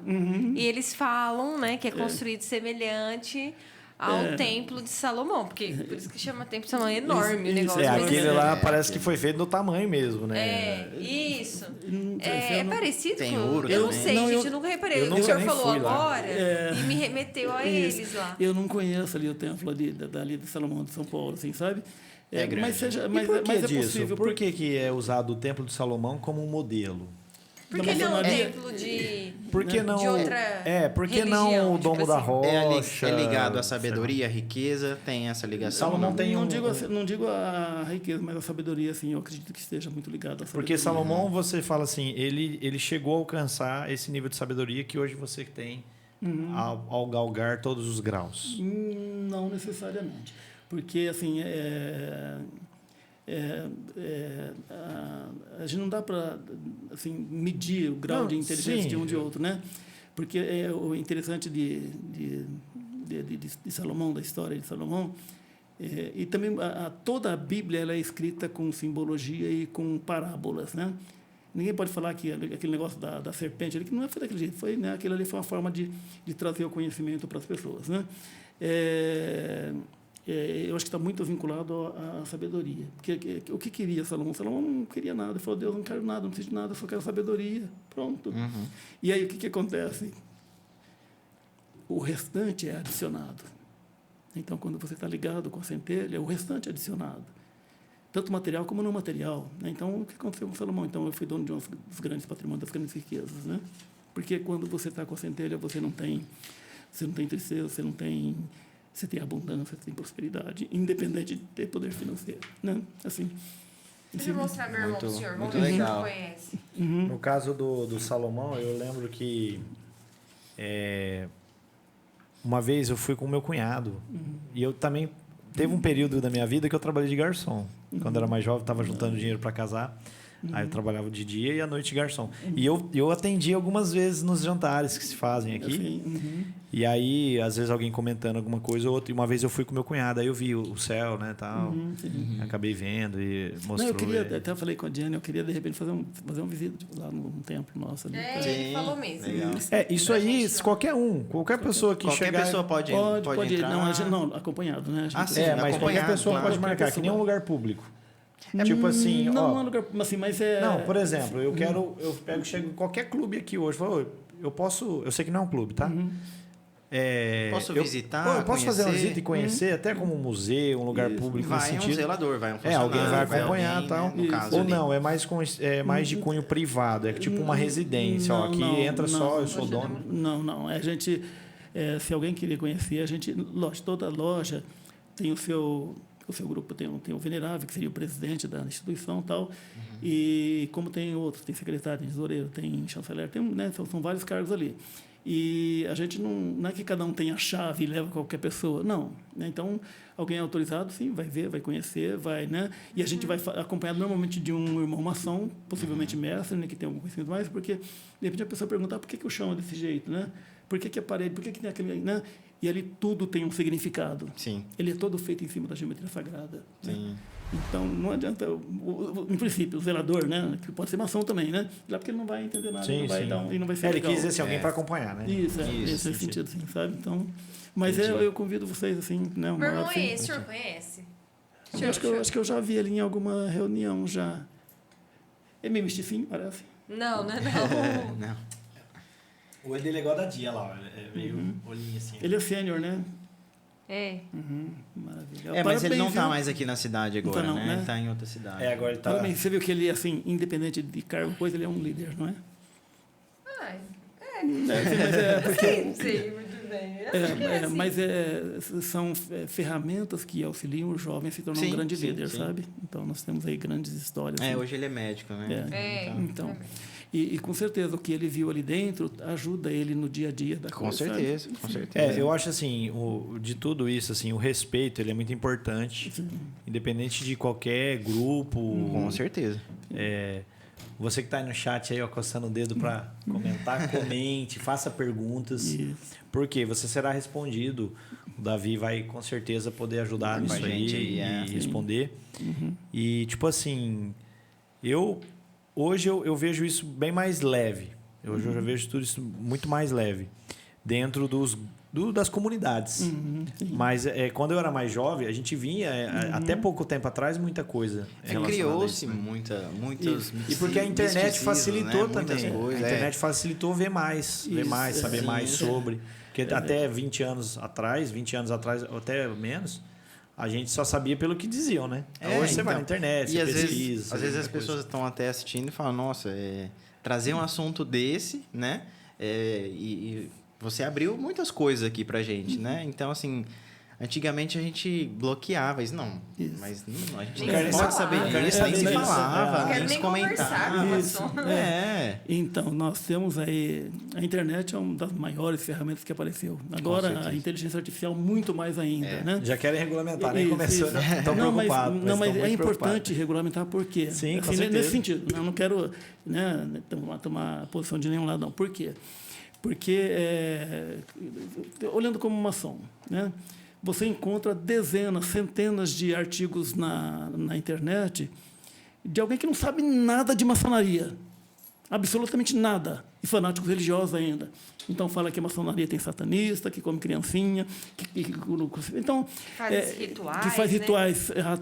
E eles falam, né, que é construído semelhante ao Templo de Salomão. Porque por isso que chama Templo de Salomão. É enorme o negócio. mas Aquele assim, lá parece que foi feito do tamanho mesmo, né? Isso. Esse É eu não- parecido Tem com... ouro Eu não também. sei, Não, gente, eu eu nunca reparei. eu O nunca senhor nem falou fui lá. agora e me remeteu a Isso. eles lá. Eu não conheço ali o templo ali de Salomão de São Paulo, assim, sabe? É grande. E por que mas é disso? possível. Por que é usado o Templo de Salomão como um modelo? Por que não o maçonaria- templo de... Por que não... De outra por que religião, não o tipo Domo da assim? Rocha? É ligado à sabedoria, à riqueza, tem essa ligação. Salomão tem não um- digo a riqueza, mas a sabedoria, assim, eu acredito que esteja muito ligado à sabedoria. Porque Salomão, você fala assim, ele chegou a alcançar esse nível de sabedoria que hoje você tem ao galgar todos os graus. Não necessariamente. Porque, assim, a gente não dá para assim, medir o grau Não, de inteligência sim. de um de outro, né? Porque o interessante de Salomão, da história de Salomão, e também toda a Bíblia ela é escrita com simbologia e com parábolas, né? Ninguém pode falar que aquele negócio da serpente ali, que não foi daquele jeito, foi, né? Aquilo ali foi uma forma de trazer o conhecimento para as pessoas, né? Eu acho que está muito vinculado à sabedoria. Porque o que queria Salomão? Salomão não queria nada. Ele falou, Deus, não quero nada, não preciso de nada, eu só quero sabedoria. Pronto. E aí, o que acontece? O restante é adicionado. Então, quando você está ligado com a centelha, o restante é adicionado. Tanto material como não material. Né? Então, o que aconteceu com Salomão? Então, eu fui dono de um dos grandes patrimônios, das grandes riquezas. Né? Porque quando você está com a centelha, você não tem tristeza, você tem abundância, você tem prosperidade, independente de ter poder financeiro, né? Assim. Deixa eu mostrar meu irmão pro senhor. Vamos muito ver se ele legal. conhece. No caso do Salomão, eu lembro que uma vez eu fui com o meu cunhado e eu também teve um período da minha vida que eu trabalhei de garçom. Quando eu era mais jovem, estava juntando dinheiro para casar. Aí eu trabalhava de dia e à noite de garçom. E eu atendi algumas vezes nos jantares que se fazem aqui. Assim, E aí, às vezes, alguém comentando alguma coisa ou outra. E uma vez eu fui com meu cunhado, aí eu vi o céu, né, tal. Acabei vendo e mostrou. Não, eu queria, até falei com a Diane, eu queria, de repente, fazer um visita lá no templo nosso. Ali, Ele Sim, falou mesmo. legal. Isso Pra aí, gente não. qualquer pessoa que Qualquer chegar... pessoa pode Pode ir. entrar. Não, a gente, não, acompanhado, né? A gente, Sim, mas qualquer acompanhado, pessoa claro. pode marcar, que nem um lugar público. Tipo assim, não, ó... não é lugar, assim, mas é... Não, por exemplo, eu chego em qualquer clube aqui hoje, falo, eu sei que não é um clube, tá? Posso eu visitar, eu posso fazer uma conhecer? visita e conhecer, até como um museu, um lugar público Vai nesse um sentido. zelador, vai um funcionário. Alguém vai acompanhar e alguém, tal. né, no caso Ou ali. não, é mais de cunho privado, é tipo uma residência. Ó, aqui entra só, eu sou dono. Não. A gente, se alguém querer conhecer, a gente, lógico, toda loja tem o seu grupo, tem o venerável, que seria o presidente da instituição e tal, e como tem outros, tem secretário, tem tesoureiro, tem chanceler, né, são vários cargos ali. E a gente não é que cada um tenha a chave e leva qualquer pessoa, não. Né? Então, alguém é autorizado, sim, vai ver, vai conhecer, vai, né? E a gente vai acompanhado normalmente de um irmão maçom, possivelmente mestre, né, que tem algum conhecimento mais, porque, de repente, a pessoa pergunta, por que o chão é desse jeito, né? Por que a parede, por que tem aquele, né? E ali tudo tem um significado. Sim. Ele é todo feito em cima da geometria sagrada. Né? Sim. Então, não adianta, em princípio, o zelador, né, que pode ser maçom também, né? Lá porque ele não vai entender nada, Sim, não vai sim. dar e não vai ser Ele legal. quis dizer assim, alguém para acompanhar, né? Isso, Isso, nesse sentido, assim, sabe? Então, mas eu convido vocês, assim, né? Meu irmão hora, assim, é esse, o senhor conhece? eu acho que eu já vi ele em alguma reunião, já. É meio mesticinho, parece. Não. Não. O dele é igual da Dia lá, é meio olhinho assim. Ele é sênior, né? É. Maravilha. Mas ele não Parabéns, está viu? mais aqui na cidade agora, não, né? né? Ele está em outra cidade. Agora ele tá... Parabéns. Você viu que ele, assim, independente de cargo, coisa, ele é um líder, não é? Ai, sei muito bem. Mas são ferramentas que auxiliam o jovem a se tornar um Sim, grande sim, líder, sim. sabe? Então, nós temos aí grandes histórias. né? Hoje ele é médico, né? Então, e com certeza o que ele viu ali dentro ajuda ele no dia a dia da Com coisa, sabe? certeza, com certeza. eu acho assim, de tudo isso, assim, o respeito ele é muito importante, independente de qualquer grupo. Com certeza. Você que está aí no chat aí, ó, coçando o dedo para comentar, comente, faça perguntas, Isso. porque você será respondido. O Davi vai com certeza poder ajudar Com a nisso aí gente aí, e responder. E tipo assim, hoje eu vejo isso bem mais leve. Hoje eu já vejo tudo isso muito mais leve dentro das comunidades. Mas quando eu era mais jovem, a gente vinha, até pouco tempo atrás, muita coisa. relacionada a Criou-se isso, né? muitos E porque a internet facilitou também. Coisas, A internet facilitou ver mais, saber sim, mais sobre. Porque até 20 anos atrás, ou até menos, a gente só sabia pelo que diziam, né? Hoje você vai na internet, e você às pesquisa. às vezes as pessoas estão até assistindo e falam, nossa, trazer um assunto desse, né? E você abriu muitas coisas aqui pra gente, né? Então, assim, antigamente a gente bloqueava isso. Não, mas não, a gente Nem não se pode falava. saber disso, nem se Isso. falava, Não quero nem se nem conversar comentava. com Isso. você. Então, nós temos aí... A internet é uma das maiores ferramentas que apareceu. Agora, certeza. a inteligência artificial, muito mais ainda, né? Já querem regulamentar, nem Isso, começou. isso. Estão preocupados. Mas estão é muito importante preocupados. regulamentar por quê? Sim, com Assim, certeza. nesse sentido. Eu não quero, né, tomar posição de nenhum lado, não. Por quê? Porque, olhando como maçom, né, você encontra dezenas, centenas de artigos na internet de alguém que não sabe nada de maçonaria. Absolutamente nada. E fanáticos religiosos ainda. Então, fala que a maçonaria tem satanista, que come criancinha, então, Faz rituais, que faz né?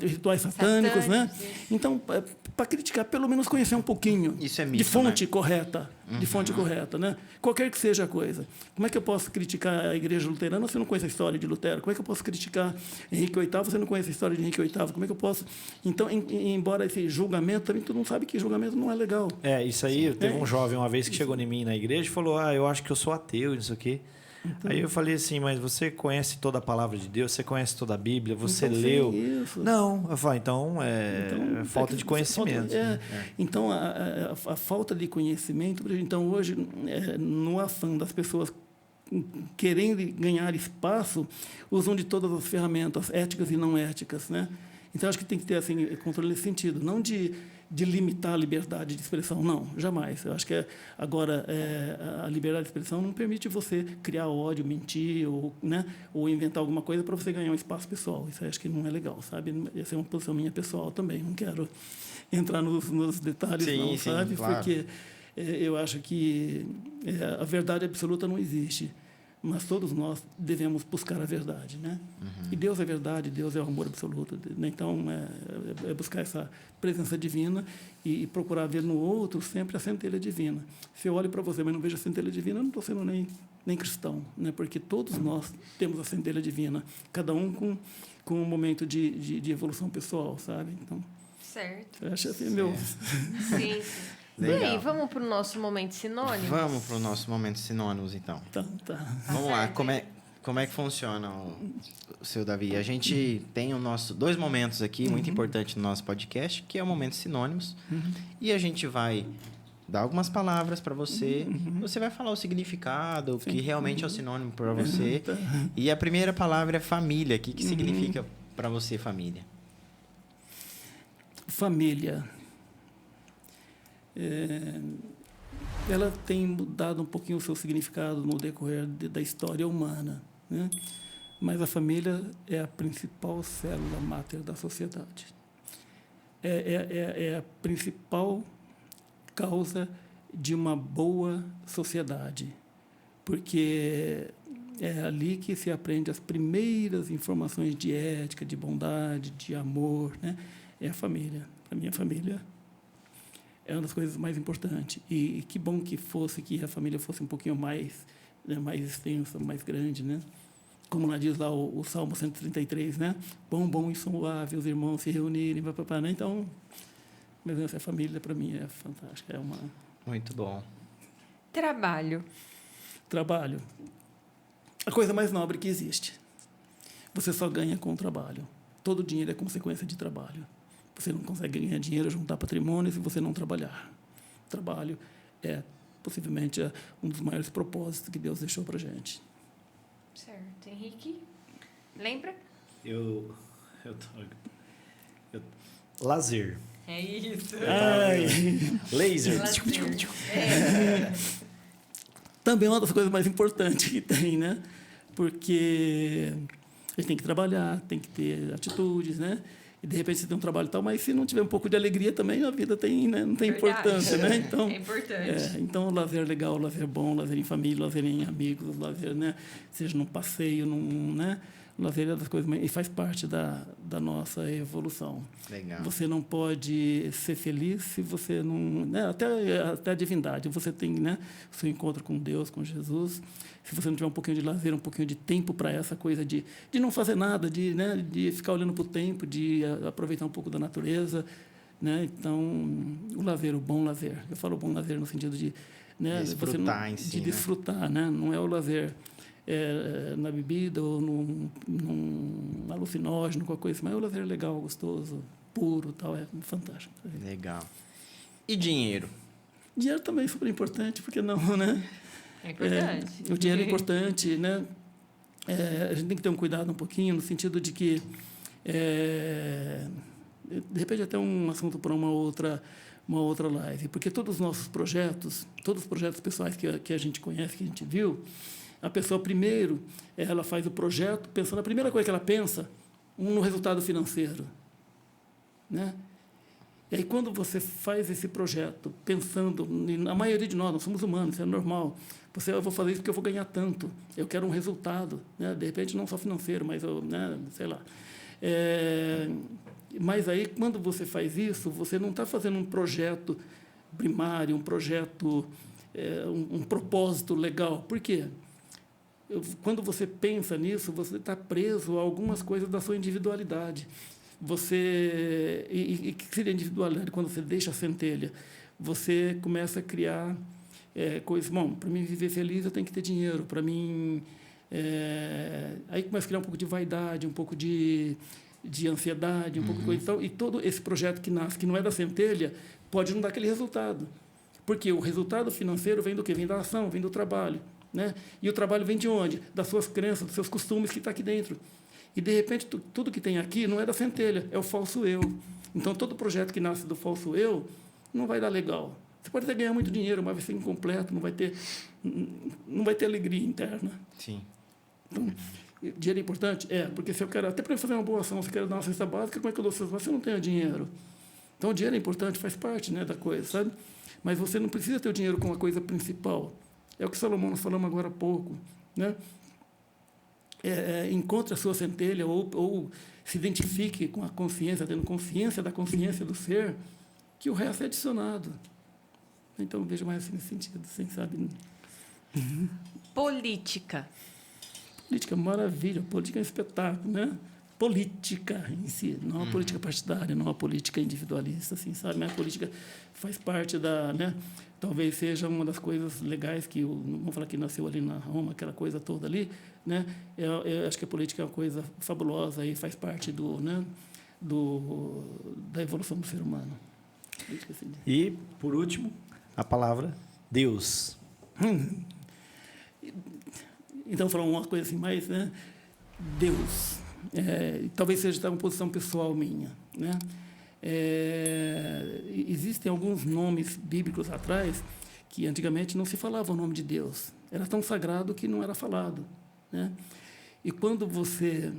rituais satânicos, né? Satânicos, isso. Então, para criticar, pelo menos conhecer um pouquinho Isso é de mito, fonte né? correta, de fonte correta, né? Qualquer que seja a coisa. Como é que eu posso criticar a igreja luterana se eu não conheço a história de Lutero? Como é que eu posso criticar Henrique VIII se eu não conheço a história de Henrique VIII? Como é que eu posso... Então, embora esse julgamento, também todo mundo sabe que julgamento não é legal. Isso aí, teve um jovem uma vez que chegou em mim na igreja e falou: eu acho que eu sou ateu, não sei o quê. Então, Aí eu falei assim, mas você conhece toda a palavra de Deus? Você conhece toda a Bíblia? Você então, leu? sim, isso. Não. Eu falei, então é falta de conhecimento. Então, a falta de conhecimento, então hoje, no afã das pessoas querendo ganhar espaço, usam de todas as ferramentas éticas e não éticas, né? Então, acho que tem que ter assim, controle nesse sentido, não de limitar a liberdade de expressão, não, jamais. Eu acho que agora a liberdade de expressão não permite você criar ódio, mentir ou, né, ou inventar alguma coisa para você ganhar um espaço pessoal. Isso aí acho que não é legal, sabe? Essa é uma posição minha pessoal também. Não quero entrar nos detalhes, não, sabe? Claro. Porque eu acho que a verdade absoluta não existe. Mas todos nós devemos buscar a verdade, né? E Deus é verdade, Deus é o amor absoluto. Então, é buscar essa presença divina e procurar ver no outro sempre a centelha divina. Se eu olho para você, mas não vejo a centelha divina, eu não estou sendo nem cristão, né? Porque todos nós temos a centelha divina, cada um com um momento de evolução pessoal, sabe? Então, Certo. eu acho assim, meu... Sim. E Legal. aí, vamos para o nosso momento sinônimo? Vamos para o nosso momento sinônimos, então. Tá. Vamos lá, como é que funciona o seu Davi? A gente tem dois momentos aqui muito importantes no nosso podcast, que é o momento sinônimos. E a gente vai dar algumas palavras para você. Você vai falar o significado, o que realmente é o sinônimo para você. E a primeira palavra é família. O que significa para você família? Família. Ela tem mudado um pouquinho o seu significado no decorrer da história humana, né? Mas a família é a principal célula máter da sociedade. É a principal causa de uma boa sociedade, porque é ali que se aprende as primeiras informações de ética, de bondade, de amor, né? É a família. A minha família é uma das coisas mais importantes. E que bom que a família fosse um pouquinho mais, né, mais extensa, mais grande, né? Como lá diz lá o Salmo 133, né? Bom e suave os irmãos se reunirem, papapá, né? Então, mas essa família, para mim, é fantástica. É uma... Muito bom. Trabalho. Trabalho. A coisa mais nobre que existe. Você só ganha com o trabalho. Todo dinheiro é consequência de trabalho. Você não consegue ganhar dinheiro, juntar patrimônio se você não trabalhar. Trabalho é, possivelmente, um dos maiores propósitos que Deus deixou para a gente. Certo. Henrique? Lembra? Lazer. É isso. Laser. Também é uma das coisas mais importantes que tem, né? Porque a gente tem que trabalhar, tem que ter atitudes, né? E, de repente, você tem um trabalho e tal, mas se não tiver um pouco de alegria também, a vida tem, né? Não tem importância, né? Então, é importante. Então, lazer legal, lazer bom, lazer em família, lazer em amigos, lazer, né? Seja num passeio, né? Lazer é das coisas, e faz parte da nossa evolução. Legal. Você não pode ser feliz se você não... Né? Até a divindade. Você tem, né, o seu encontro com Deus, com Jesus. Se você não tiver um pouquinho de lazer, um pouquinho de tempo para essa coisa de não fazer nada, de ficar olhando para o tempo, de aproveitar um pouco da natureza, né? Então, o lazer, o bom lazer. Eu falo bom lazer no sentido de... Né, desfrutar em si, de desfrutar, né? Não é o lazer... na bebida ou num alucinógeno, qualquer coisa, mas é um lazer legal, gostoso, puro, tal, é fantástico. Legal. E dinheiro? Dinheiro também é super importante, porque não, né? É importante. O dinheiro é importante, né? A gente tem que ter um cuidado um pouquinho, no sentido de que, de repente, até um assunto para uma outra live, porque todos os nossos projetos, todos os projetos pessoais que a gente conhece, que a gente viu, a pessoa, primeiro, ela faz o projeto pensando, a primeira coisa que ela pensa, no resultado financeiro, né? E aí, quando você faz esse projeto pensando, a maioria de nós somos humanos, isso é normal, eu vou fazer isso porque eu vou ganhar tanto, eu quero um resultado, né? De repente, não só financeiro, mas, né? Sei lá. Mas aí, quando você faz isso, você não está fazendo um projeto primário, um projeto, um propósito legal. Por quê? Quando você pensa nisso, você está preso a algumas coisas da sua individualidade. E que seria individualidade? Quando você deixa a centelha, você começa a criar coisas. Bom, para mim viver feliz eu tenho que ter dinheiro. Para mim, aí começa a criar um pouco de vaidade, um pouco de ansiedade, um pouco de coisa. Então, e todo esse projeto que nasce, que não é da centelha, pode não dar aquele resultado. Porque o resultado financeiro vem do quê? Vem da ação, vem do trabalho. Né? E o trabalho vem de onde? Das suas crenças, dos seus costumes que está aqui dentro. E, de repente, tudo que tem aqui não é da centelha, é o falso eu. Então, todo projeto que nasce do falso eu não vai dar legal. Você pode até ganhar muito dinheiro, mas vai ser incompleto, não vai ter alegria interna. Sim. Então, dinheiro é importante? Porque se eu quero, até para fazer uma boa ação, se eu quero dar uma cesta básica, como é que eu dou cesta básica se eu não tenho dinheiro? Então, o dinheiro é importante, faz parte, né, da coisa, sabe? Mas você não precisa ter o dinheiro como a coisa principal. É o que Salomão nós falamos agora há pouco, né? Encontre a sua centelha ou se identifique com a consciência, tendo consciência da consciência do ser, que o resto é adicionado. Então, veja mais assim, nesse sentido, assim, sabe? Política. Política, maravilha. Política é um espetáculo, né? Política em si, não a política partidária, não a política individualista, assim, sabe? Mas a política faz parte da, né? Talvez seja uma das coisas legais que, vamos falar que nasceu ali na Roma, aquela coisa toda ali, né? Eu acho que a política é uma coisa fabulosa e faz parte né? Da evolução do ser humano. Política, assim. E, por último, a palavra Deus. Então, falar uma coisa assim mais, né? Deus. Talvez seja uma posição pessoal minha, né? Existem alguns nomes bíblicos atrás que antigamente não se falava o nome de Deus. Era tão sagrado que não era falado, né? E quando você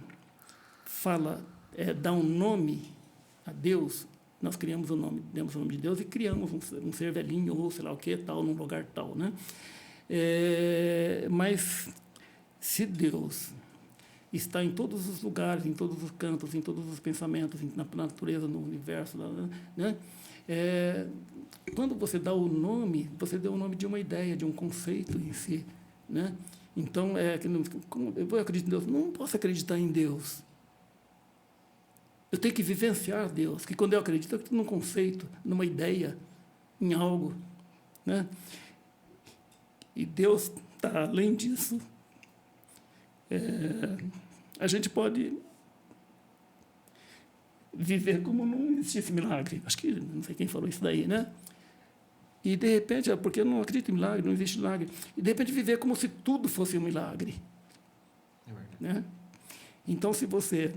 fala, dá um nome a Deus, nós criamos demos o nome de Deus e criamos um ser velhinho ou sei lá o que tal, num lugar tal, né? Mas se Deus está em todos os lugares, em todos os cantos, em todos os pensamentos, na natureza, no universo, né? Quando você dá o nome, você deu o nome de uma ideia, de um conceito em si, né? Então, eu acredito em Deus, não posso acreditar em Deus. Eu tenho que vivenciar Deus, que quando eu acredito, eu acredito num conceito, numa ideia, em algo, né? E Deus está além disso. A gente pode viver como não existisse milagre. Acho que não sei quem falou isso daí, né? E, de repente, porque eu não acredito em milagre, não existe milagre. E, de repente, viver como se tudo fosse um milagre. É verdade. Né? Então, se você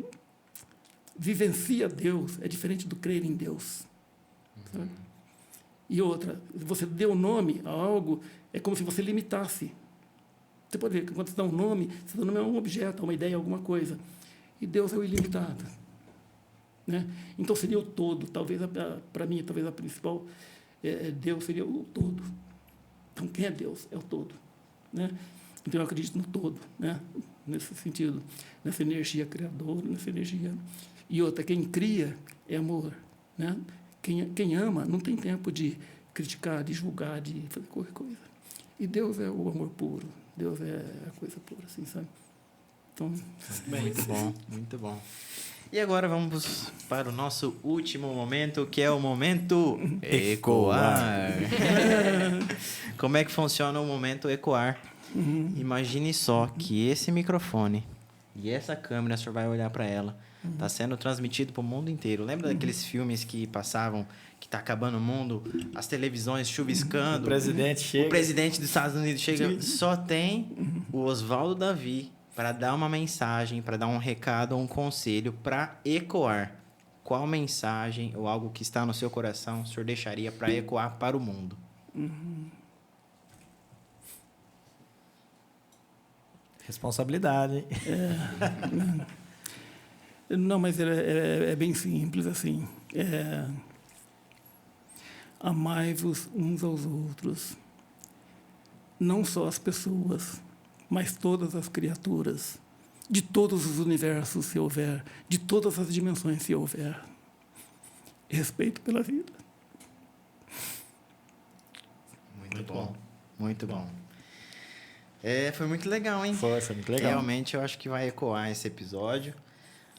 vivencia Deus, é diferente do crer em Deus. Sabe? E outra, você deu nome a algo, é como se você limitasse. Você pode ver que quando você dá um nome, você dá um nome a um objeto, a uma ideia, a alguma coisa. E Deus é o ilimitado. Né? Então, seria o todo. Talvez, para mim, talvez a principal, Deus seria o todo. Então, quem é Deus? É o todo. Né? Então, eu acredito no todo, né? Nesse sentido, nessa energia criadora, nessa energia. E outra, quem cria é amor. Né? Quem ama não tem tempo de criticar, de julgar, de fazer qualquer coisa. E Deus é o amor puro. Deus é a coisa pura, assim, sabe? Então, Muito bom, muito bom. E agora vamos para o nosso último momento, que é o momento ecoar. Como é que funciona o momento ecoar? Imagine só que esse microfone e essa câmera, o senhor vai olhar para ela, está sendo transmitido para o mundo inteiro. Lembra daqueles filmes que passavam, que está acabando o mundo, as televisões chuviscando? O presidente chega. O presidente dos Estados Unidos chega. Só tem o Osvaldo Davi para dar uma mensagem, para dar um recado ou um conselho, para ecoar. Qual mensagem ou algo que está no seu coração o senhor deixaria para ecoar para o mundo? Responsabilidade, hein? Não, mas é bem simples, assim. Amai-vos uns aos outros. Não só as pessoas, mas todas as criaturas. De todos os universos, se houver. De todas as dimensões, se houver. Respeito pela vida. Muito bom. Muito bom. Foi muito legal, hein? Foi muito legal. Realmente, eu acho que vai ecoar esse episódio.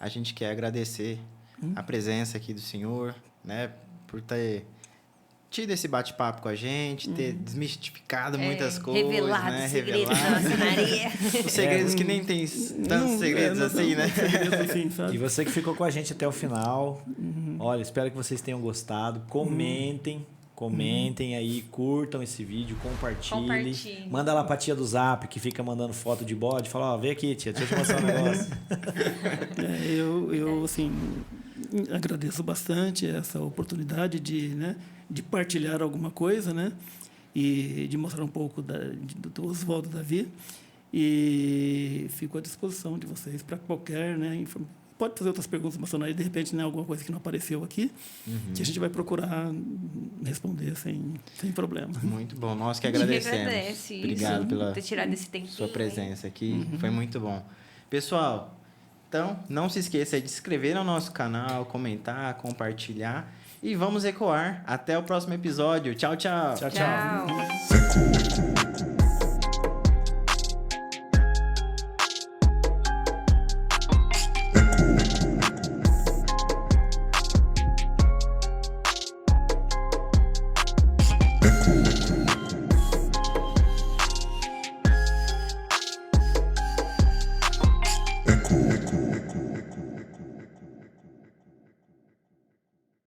A gente quer agradecer a presença aqui do senhor, né? Por ter tido esse bate-papo com a gente, ter desmistificado muitas coisas, Revelado né? os segredos da maçonaria. Os segredos que nem tem tantos segredos assim, né? Segredos assim, sabe? E você que ficou com a gente até o final, olha, espero que vocês tenham gostado. Comentem aí, curtam esse vídeo, compartilhem. Manda lá pra tia do Zap, que fica mandando foto de bode. Fala, ó, vem aqui, tia, deixa eu te mostrar um negócio. Eu assim, agradeço bastante essa oportunidade de partilhar alguma coisa, né? E de mostrar um pouco do Oswaldo Davi. E fico à disposição de vocês para qualquer, né? Pode fazer outras perguntas maçonaria, de repente, né, alguma coisa que não apareceu aqui, que a gente vai procurar responder sem problema. Muito bom, nós que agradecemos. Agradece Obrigado isso, pela ter tirado esse tempinho, sua presença aqui, foi muito bom. Pessoal, então, não se esqueça de se inscrever no nosso canal, comentar, compartilhar e vamos ecoar. Até o próximo episódio. Tchau, tchau. Tchau, tchau. Tchau.